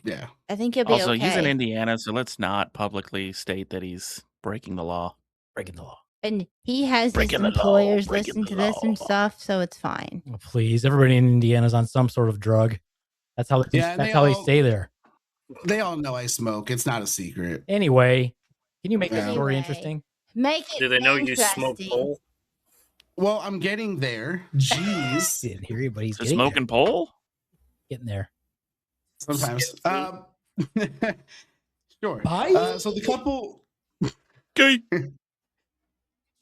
yeah. I think you'll be Also, okay. he's in Indiana, so let's not publicly state that he's breaking the law. Breaking the law. And he has his Breaking the law, employers breaking listen the to this and law. stuff, so it's fine. Oh, please, everybody in Indiana's on some sort of drug. That's how they, Yeah, that's they how they all- stay there. They all know I smoke. It's not a secret. Anyway, can you make this Yeah. story Anyway. interesting? Make it Do they know you smoke interesting. pole? Well, I'm getting there. Jeez. Didn't hear you, but he's The getting smoking pole? getting there. Sometimes. Sure. Bye. So the couple Gay.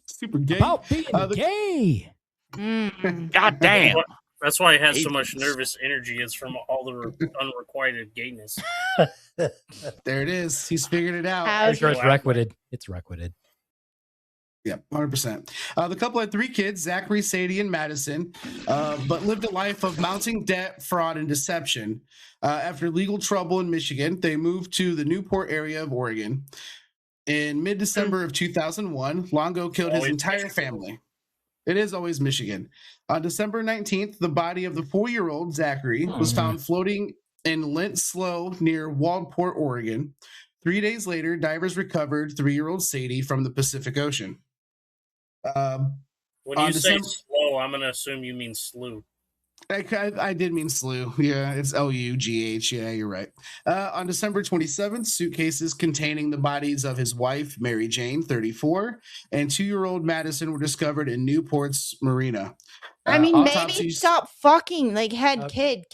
super gay. About being the- gay. Mm. God damn. That's why he has so Hate much this. nervous energy. It's from all the unrequited gayness. There it is. He's figured it out. How- Pretty sure it's Wow. requited. It's requited. Yep, 100%. The couple had 3 kids, Zachary, Sadie, and Madison, but lived a life of mounting debt, fraud, and deception. After legal trouble in Michigan, they moved to the Newport area of Oregon. In mid-December of 2001, Longo killed his Always entire Michigan. family. It is always Michigan. On December 19th, the body of the 4-year-old Zachary was found floating in Lint Slough near Waldport, Oregon. 3 days later, divers recovered 3-year-old Sadie from the Pacific Ocean. When you say slow, I'm going to assume you mean slew. I did mean slew. Yeah, it's L-U-G-H. Yeah, you're right. On December 27th, suitcases containing the bodies of his wife, Mary Jane, 34, and 2-year-old Madison were discovered in Newport's marina. I mean, maybe stop fucking, like, had kid,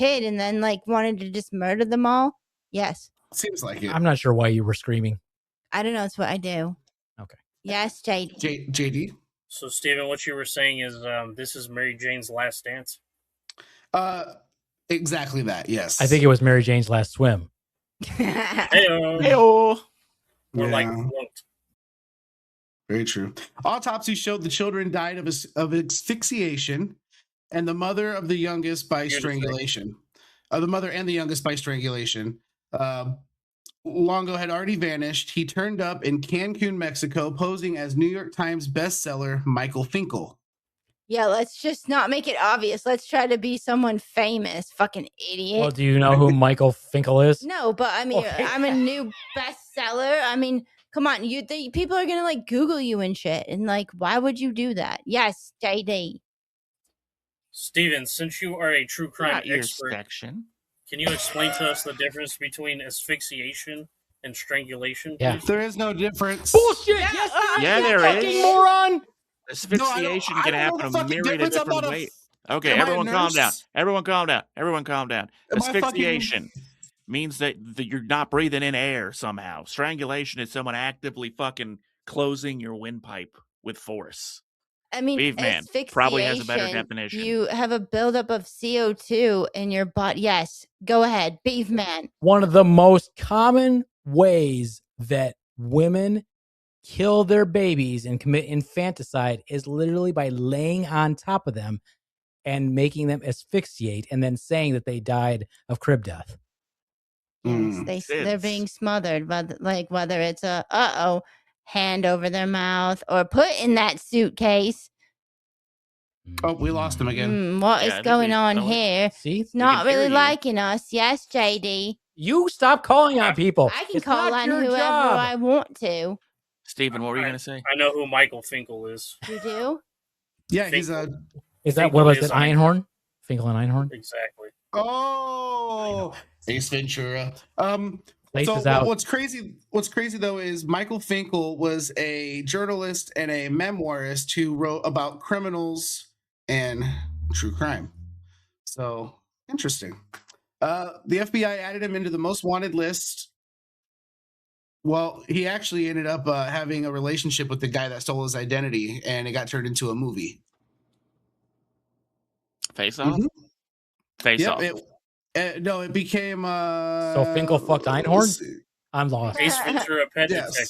and then, like, wanted to just murder them all. Yes. Seems like it. I'm not sure why you were screaming. I don't know. It's what I do. Okay. Yes, JD. JD? So, Steven, what you were saying is this is Mary Jane's last dance? Exactly that, yes. I think it was Mary Jane's last swim. Hey-o. Or like float. Very true. Autopsy showed the children died of asphyxiation, and the mother of the youngest by strangulation. The mother and the youngest by strangulation. Longo had already vanished. He turned up in Cancun, Mexico, posing as New York Times bestseller Michael Finkel. Yeah, let's just not make it obvious. Let's try to be someone famous. Fucking idiot. Well, do you know who Michael Finkel is? No, but I mean, I'm a new bestseller. I mean, come on. People are going to like Google you and shit. And like, why would you do that? Yes, JD. Steven, since you are a true crime expert, can you explain to us the difference between asphyxiation and strangulation? Yeah. There is no difference. Bullshit! Yeah, there is. Moron! Asphyxiation can happen a myriad of different ways. Okay, everyone calm down. Everyone calm down. Everyone calm down. Asphyxiation means that you're not breathing in air somehow. Strangulation is someone actively fucking closing your windpipe with force. I mean, Beaveman probably has a better definition. You have a buildup of CO2 in your butt. Yes, go ahead, Beaveman. One of the most common ways that women kill their babies and commit infanticide is literally by laying on top of them and making them asphyxiate and then saying that they died of crib death. Yes, they're being smothered, but like whether it's a hand over their mouth or put in that suitcase. Oh, we lost him again. What is going on here? See, it's not really liking us. Yes, JD. You stop calling on people. I can call on whoever I want to. Steven, what were you going to say? I know who Michael Finkel is. You do? Yeah, he's a... Is that, what was it, Einhorn? Finkel and Einhorn? Exactly. Oh, Ace Ventura. What's crazy though is Michael Finkel was a journalist and a memoirist who wrote about criminals and true crime. So interesting. The FBI added him into the most wanted list. Well, he actually ended up having a relationship with the guy that stole his identity, and it got turned into a movie. Face Off? Mm-hmm. Face Off. No, it became... so Finkel fucked Einhorn? I'm lost. Ace Ventura, Pet Detective.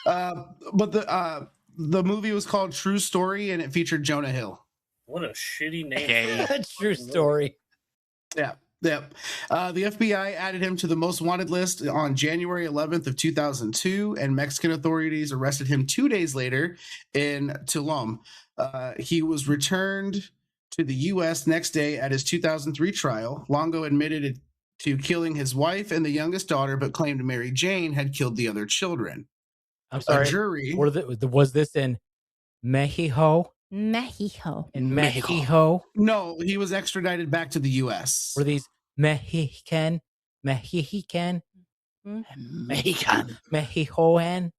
But the movie was called True Story, and it featured Jonah Hill. What a shitty name. True Story. Yeah. The FBI added him to the most wanted list on January 11th of 2002, and Mexican authorities arrested him 2 days later in Tulum. He was returned to the U.S. next day at his 2003 trial. Longo admitted to killing his wife and the youngest daughter, but claimed Mary Jane had killed the other children. I'm sorry. A jury... Was this in Mexico? Mexico. In Mexico? No, he was extradited back to the U.S. Were these Mexican? Mexican. Mexicoan?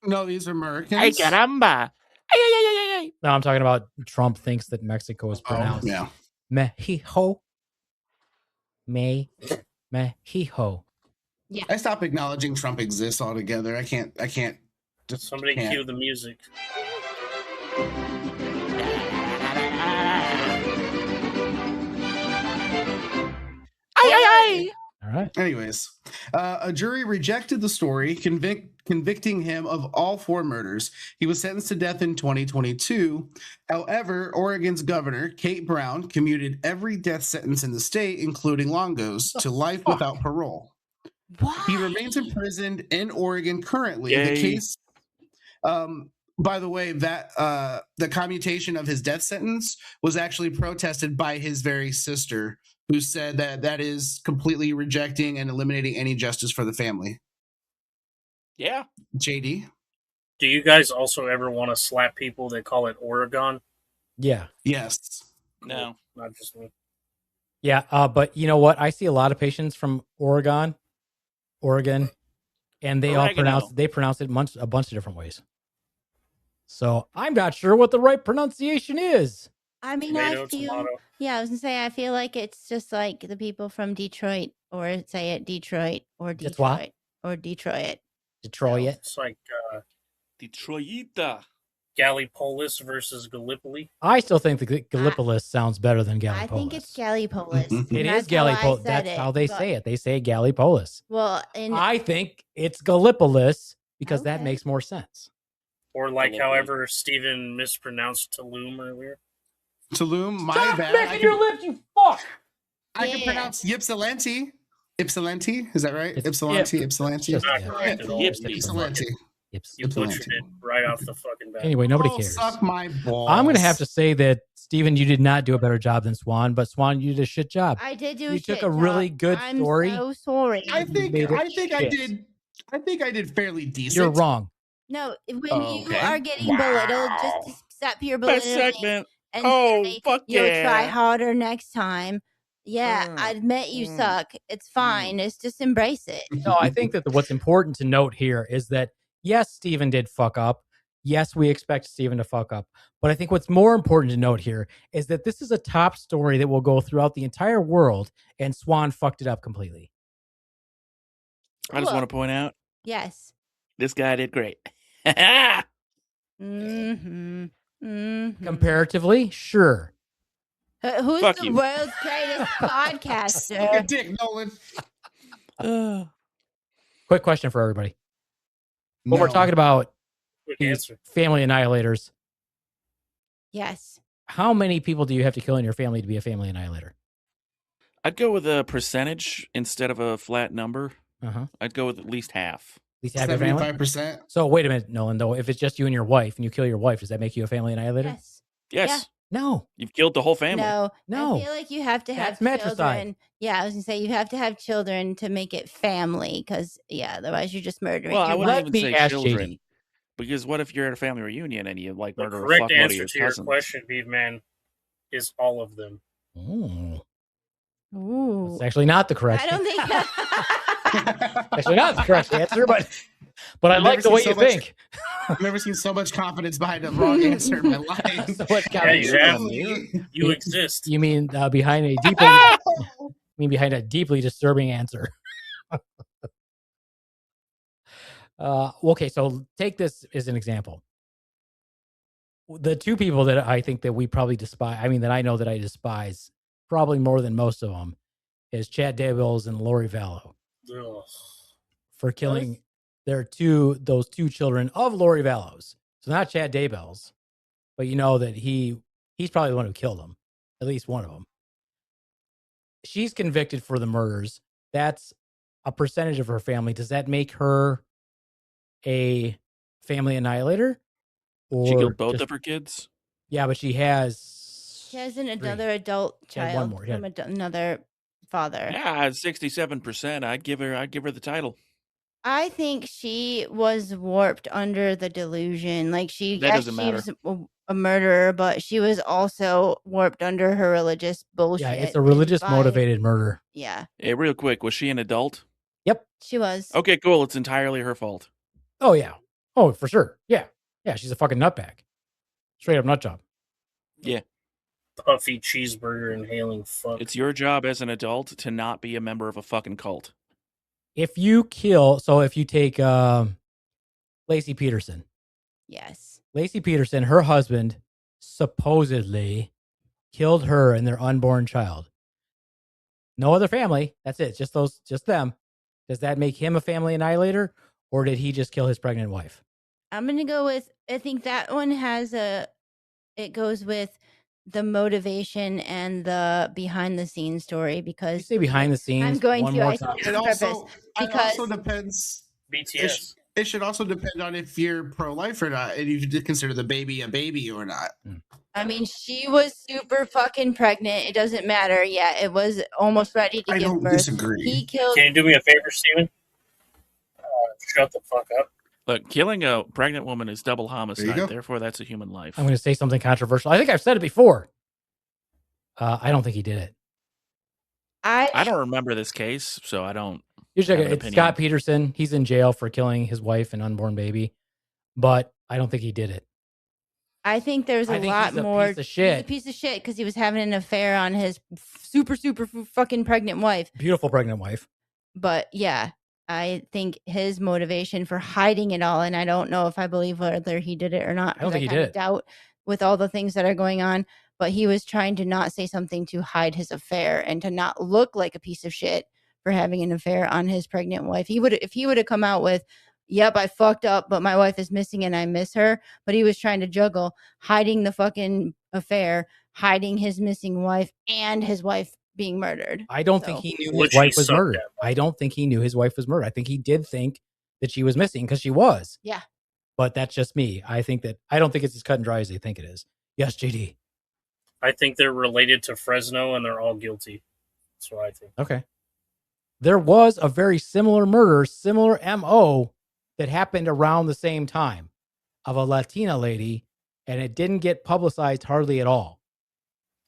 No, these are Americans. Ay, caramba. Ay. No, I'm talking about Trump thinks that Mexico is pronounced. Yeah. Mexico. Mexico. Yeah. I stopped acknowledging Trump exists altogether. I can't. Somebody cue the music. Ay. All right. Anyways, a jury rejected the story, convicting him of all 4 murders. He was sentenced to death in 2022. However, Oregon's governor, Kate Brown, commuted every death sentence in the state, including Longo's, to life without parole. What? He remains imprisoned in Oregon currently. Yay. The case By the way, that the commutation of his death sentence was actually protested by his very sister, who said that is completely rejecting and eliminating any justice for the family. Yeah. JD? Do you guys also ever want to slap people that call it Oregon? Yeah. Yes. No. Not just me. Yeah, but you know what? I see a lot of patients from Oregon, and they all pronounce it a bunch of different ways. So I'm not sure what the right pronunciation is. I mean, Tomato, tomato. Yeah, I was gonna say, I feel like it's just like the people from Detroit, or say it Detroit, or Detroit, or Detroit. Detroit. It's like Detroita. Gallipolis versus Gallipoli. I still think the Gallipolis sounds better than Gallipolis. I think it's Gallipolis. It is Gallipolis. That's how they say it. They say Gallipolis. Well, I think it's Gallipolis because that makes more sense. Or like however Steven mispronounced Tulum earlier. Tulum, my Stop bad. licking your lips, you fuck! I can pronounce Ypsilanti. Ypsilanti, is that right? Ypsilanti, Ypsilanti. Ypsilanti. You butchered it right off the fucking bat. Anyway, nobody cares. Suck my balls. I'm going to have to say that, Steven, you did not do a better job than Swan, but Swan, you did a shit job. I did do a You shit took a really job. good story. I'm so sorry. I think I did fairly decent. You're wrong. No, when you are getting belittled, just accept your Best belittling segment. and say, fuck you'll yeah. try harder next time. Yeah, I admit you suck. It's fine. It's just embrace it. No, I think that what's important to note here is that, yes, Steven did fuck up. Yes, we expect Steven to fuck up. But I think what's more important to note here is that this is a top story that will go throughout the entire world, and Swan fucked it up completely. I just want to point out. Yes. This guy did great. Comparatively, sure. Who's Fuck the you. world's greatest podcaster? Good dick, Nolan. Quick question for everybody. When we're talking about Quick these answer. family annihilators, Yes. how many people do you have to kill in your family to be a family annihilator? I'd go with a percentage instead of a flat number. Uh-huh. I'd go with at least half. At least half your family? 75%. So wait a minute, Nolan, though. If it's just you and your wife and you kill your wife, does that make you a family annihilator? Yes. Yes. No. You've killed the whole family. No. No. I feel like you have to have That's matricide. children. Yeah, I was going to say you have to have children to make it family because, otherwise you're just murdering Well, I your wouldn't wife. even say ask children. JD. Because what if you're at a family reunion and you like The murder a correct fuckload of answer your to your cousins? question, Beaveman, is all of them. Ooh. Ooh. It's actually not the correct I don't think actually not the correct answer, but I I've like the never way seen you so much- think. I've never seen so much confidence behind a wrong answer in my life. So what Yeah, counts? you have. You exist. You mean behind a deeply disturbing answer? Okay, so take this as an example. The two people that I think that we probably despise, that I know that I despise probably more than most of them, is Chad Daybell and Lori Vallow Ugh. for killing those two children of Lori Vallow's. So not Chad Daybell's, but you know that he's probably the one who killed them, at least one of them. She's convicted for the murders. That's a percentage of her family. Does that make her a family annihilator? Or She killed both of her kids? Yeah, but she has another adult She had child one more, yeah. from another father. Yeah, 67%. I'd give her the title. I think she was warped under the delusion. Like That doesn't matter. was a murderer, but she was also warped under her religious bullshit. Yeah, it's a religious motivated murder. Yeah, Hey, real quick, was she an adult? Yep. she was. Okay, cool. It's entirely her fault. Oh yeah. Oh, for sure. Yeah. Yeah, she's a fucking nutbag. Straight up nut job. Yeah. Puffy cheeseburger inhaling fuck. It's your job as an adult to not be a member of a fucking cult. If you take Lacey Peterson. Yes. Lacey Peterson, her husband supposedly killed her and their unborn child. No other family. That's it. Just them. Does that make him a family annihilator, or did he just kill his pregnant wife? I'm gonna go with. I think that one it goes with the motivation and the behind the scenes story because You say behind the scenes. I'm going one to. more I time. said It on purpose also because depends. BTS. It should also depend on if you're pro-life or not, and you consider the baby a baby or not. I mean, she was super fucking pregnant. It doesn't matter. Yeah, it was almost ready to I give don't birth. disagree. He killed. Can you do me a favor, Steven? Shut the fuck up. Look, killing a pregnant woman is double go. homicide. Therefore, that's a human life. I'm going to say something controversial. I think I've said it before. I don't think he did it. I don't remember this case, so I don't. Usually, have an it's opinion. Scott Peterson. He's in jail for killing his wife and unborn baby, but I don't think he did it. I think there's I a think lot he's a more. piece of shit. He's a piece of shit because he was having an affair on his super fucking pregnant wife. Beautiful pregnant wife. But yeah, I think his motivation for hiding it all, and I don't know if I believe whether he did it or not. I don't think he kinda did it. doubt with all the things that are going on. But he was trying to not say something to hide his affair and to not look like a piece of shit for having an affair on his pregnant wife. If he would have come out with, "Yep, I fucked up, but my wife is missing and I miss her," but he was trying to juggle hiding the fucking affair, hiding his missing wife, and his wife being murdered. I don't think he knew Which his he wife was sucked murdered. at. I don't think he knew his wife was murdered. I think he did think that she was missing because she was. Yeah. But that's just me. I don't think it's as cut and dry as they think it is. Yes, JD. I think they're related to Fresno and they're all guilty. That's what I think. Okay. There was a very similar murder, similar MO that happened around the same time of a Latina lady, and it didn't get publicized hardly at all.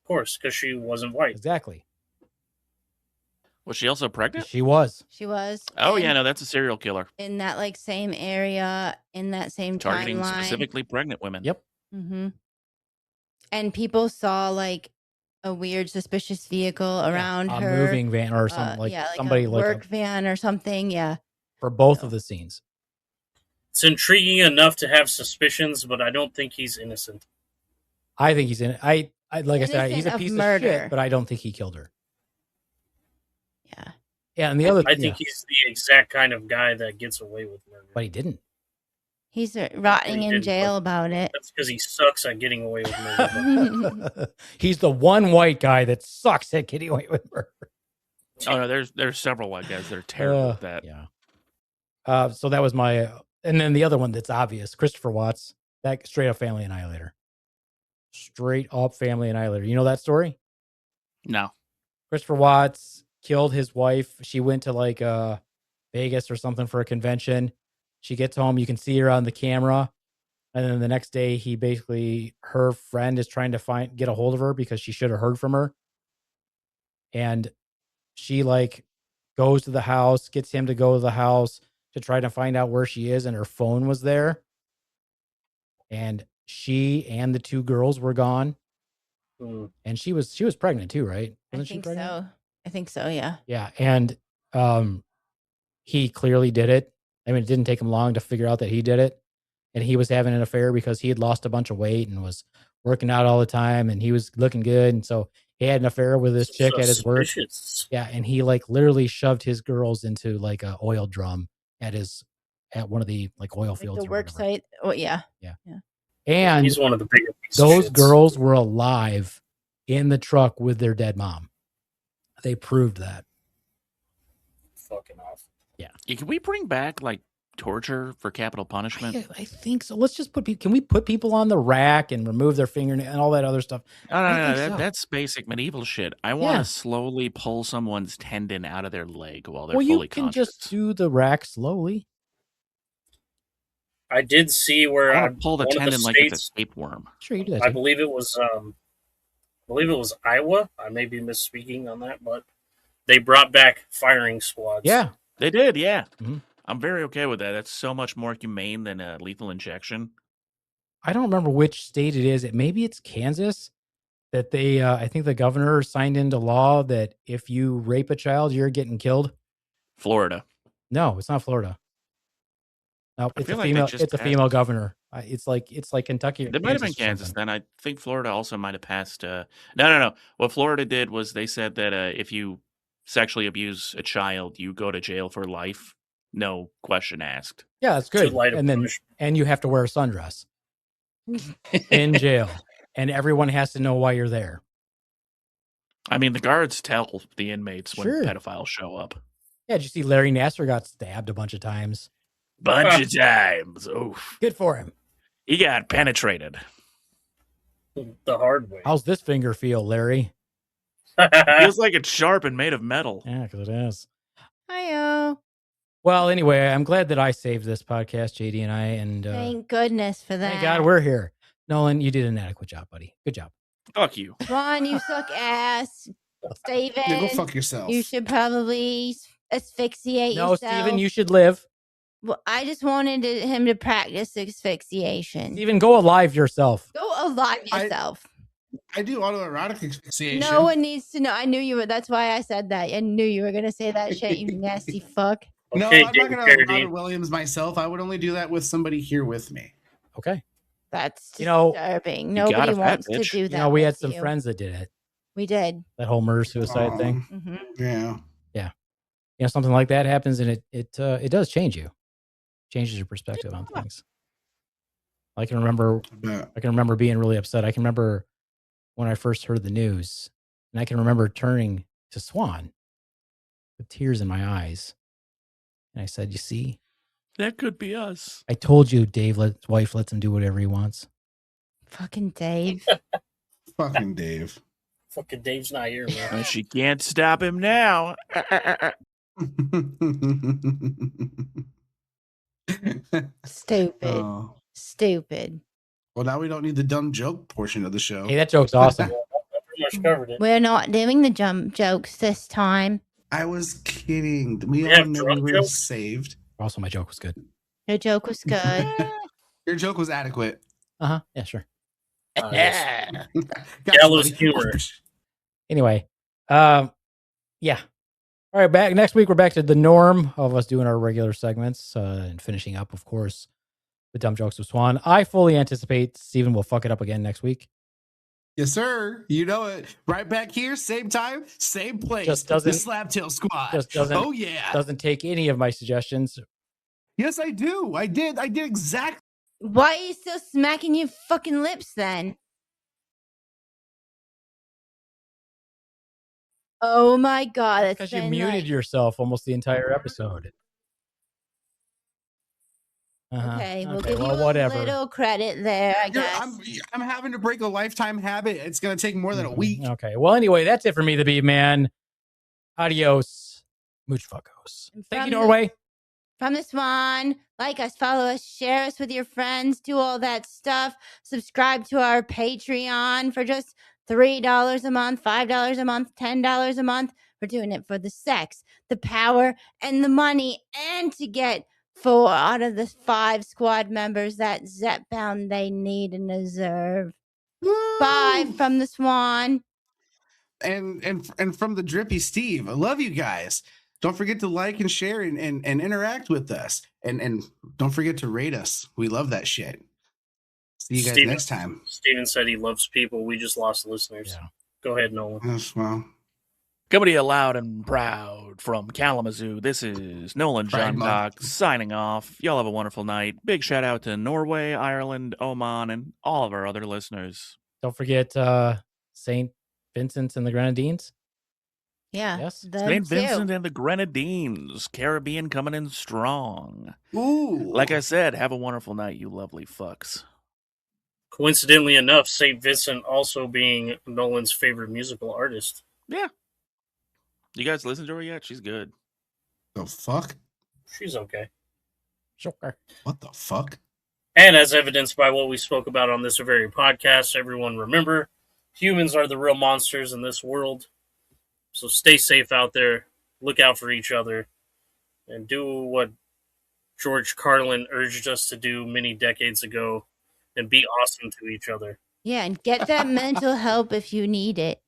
Of course, because she wasn't white. Exactly. Was she also pregnant? She was. She was. Oh, and yeah, no, that's a serial killer. in that like same area, in that same Targeting timeline. specifically pregnant women. Yep. Mm-hmm. And people saw like a weird, suspicious vehicle around a her. moving van or something like like somebody a like work van or something. Yeah. for both of the scenes. It's intriguing enough to have suspicions, but I don't think he's innocent. I think he's in it. I like I said, he's a Innocent of piece murder. of shit, but I don't think he killed her. Yeah. Yeah, and the other I think he's the exact kind of guy that gets away with murder. but he didn't. He's rotting He in didn't, jail but about it. That's because he sucks at getting away with murder. He's the one white guy that sucks at getting away with murder. Oh, no, there's several white guys that are terrible at that. Yeah. So that was my, and then the other one that's obvious, Christopher Watts, that straight up family annihilator. Straight up family annihilator. You know that story? No. Christopher Watts killed his wife. She went to like Vegas or something for a convention. She gets home. You can see her on the camera. And then the next day, her friend is trying to get a hold of her because she should have heard from her. And she like goes to the house, gets him to go to the house to try to find out where she is. And her phone was there. And she and the two girls were gone. And she was pregnant too, right? I think so. I think so. Yeah. Yeah. And he clearly did it. I mean, it didn't take him long to figure out that he did it. And he was having an affair because he had lost a bunch of weight and was working out all the time and he was looking good. And so he had an affair with this chick at his work. Yeah. And he like literally shoved his girls into like a oil drum at one of the like oil fields. The work site. Oh, yeah. Yeah. And he's one of the biggest. Those girls were alive in the truck with their dead mom. They proved that. Fucking off. Yeah. Can we bring back like torture for capital punishment? I think so. Let's just can we put people on the rack and remove their fingernail and all that other stuff? No. That's basic medieval shit. I want to slowly pull someone's tendon out of their leg while they're fully conscious. You can just do the rack slowly. I did see where I pull the tendon like it's a tapeworm. Sure, you do that. I believe it was Iowa. I may be misspeaking on that, but they brought back firing squads. Yeah, they did. Yeah, mm-hmm. I'm very okay with that. That's so much more humane than a lethal injection. I don't remember which state it is. Maybe it's Kansas that they. I think the governor signed into law that if you rape a child, you're getting killed. Florida. No, it's not Florida. No, it's a like female. It's a female governor. It's like Kentucky. It might have been Kansas. Then I think Florida also might have passed. No. What Florida did was they said that if you sexually abuse a child, you go to jail for life, no question asked. Yeah, that's good. And you have to wear a sundress in jail, and everyone has to know why you're there. I mean, the guards tell the inmates when pedophiles show up. Yeah, did you see Larry Nassar got stabbed a bunch of times? Bunch of times. Oof. Good for him. He got penetrated. The hard way. How's this finger feel, Larry? Feels like it's sharp and made of metal. Yeah, because it is. Hi-yo. Well, anyway, I'm glad that I saved this podcast, JD and I. And Thank goodness for that. thank God we're here. Nolan, you did an adequate job, buddy. Good job. Fuck you. Swan, you suck ass. Steven, Yeah, go fuck yourself. you should probably asphyxiate No, yourself. Steven, you should live. Well, I just wanted him to practice asphyxiation. Steven, go alive yourself. Go alive yourself. I do autoerotic asphyxiation. No one needs to know. I knew you were. That's why I said that. I knew you were going to say that shit, you nasty fuck. No, Okay, I'm not David going to Carradine. Robert Williams myself. I would only do that with somebody here with me. Okay. That's You know, disturbing. you got Nobody a fat wants to bitch. do that. You know, we had with some you. friends that did it. We did. That whole murder-suicide thing. hmm Yeah. You know, something like that happens, and it does change you. Changes your perspective on things. I can remember being really upset. I can remember when I first heard the news, and I can remember turning to Swan with tears in my eyes, and I said, "You see, That could be us. I told you, Dave. His wife lets him do whatever he wants." Fucking Dave. Fucking Dave. Fucking Dave's not here, man. She can't stop him now. Stupid. Oh. Stupid. Well, now we don't need the dumb joke portion of the show. Hey, that joke's awesome. I pretty much covered it. We're not doing the jump jokes this time. I was kidding. We We all have know drunk we were jokes? saved. Also, my joke was good. Your joke was good. Your joke was adequate. Yeah, sure. Yes. Gotcha, Gallows buddy. humor. Anyway, yeah. All right, back next week. We're back to the norm of us doing our regular segments and finishing up, of course, with dumb jokes with Swan. I fully anticipate Steven will fuck it up again next week. Yes, sir. You know it. Right back here, same time, same place. Just doesn't- the Slabtail Squad. just doesn't- Oh yeah. Doesn't take any of my suggestions. Yes, I do. I did exactly. Why are you still smacking your fucking lips then? Oh my god, it's Because you been muted like, yourself almost the entire episode. Okay, we'll give well, you whatever. a little credit there, I guess. I'm having to break a lifetime habit. It's gonna take more than a week. Okay. Well, anyway, that's it for me, the Beaveman. Adios, much fuckos. Thank you, From Norway. From the Swan, like us, follow us, share us with your friends, do all that stuff. Subscribe to our Patreon for just $3 a month, $5 a month, $10 a month. We're doing it for the sex, the power, and the money, and to get 4 out of the 5 squad members that Zep found they need and deserve. Bye Woo! from the Swan. And from the Drippy Steve. I love you guys. Don't forget to like and share and interact with us. And don't forget to rate us. We love that shit. See you guys Steven- next time. Steven said he loves people. We just lost listeners. Yeah. Go ahead, Nolan. Yes, well, Coming to you loud and proud from Kalamazoo, this is Nolan Pride John Month. Cox signing off. Y'all have a wonderful night. Big shout out to Norway, Ireland, Oman, and all of our other listeners. Don't forget St. Vincent's and the Grenadines. Yeah. Yes. them St. too. Vincent and the Grenadines, Caribbean coming in strong. ooh. Like I said, have a wonderful night, you lovely fucks. Coincidentally enough, St. Vincent also being Nolan's favorite musical artist. Yeah. You guys listen to her yet? She's good. The fuck? She's okay. Sure. What the fuck? And as evidenced by what we spoke about on this very podcast, everyone remember, humans are the real monsters in this world. So stay safe out there, look out for each other, and do what George Carlin urged us to do many decades ago, and be awesome to each other. Yeah, and get that mental help if you need it.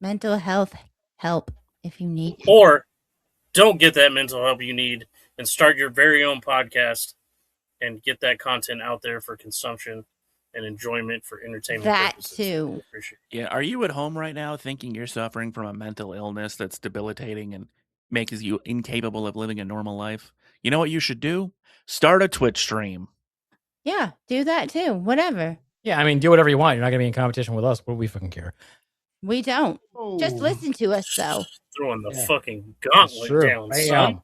Mental health help if you need it. Or don't get that mental help you need and start your very own podcast and get that content out there for consumption and enjoyment for entertainment That purposes. too. Appreciate it. Yeah, are you at home right now thinking you're suffering from a mental illness that's debilitating and makes you incapable of living a normal life? You know what you should do? Start a Twitch stream. Yeah, do that too. Whatever. Yeah, I mean, do whatever you want. You're not going to be in competition with us. What do we fucking care? We don't. Just Oh. listen to us though. Throwing the Yeah. fucking That's gauntlet true. down, Bam. son.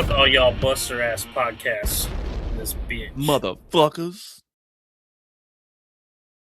Fuck all y'all buster ass podcasts. This bitch. Motherfuckers.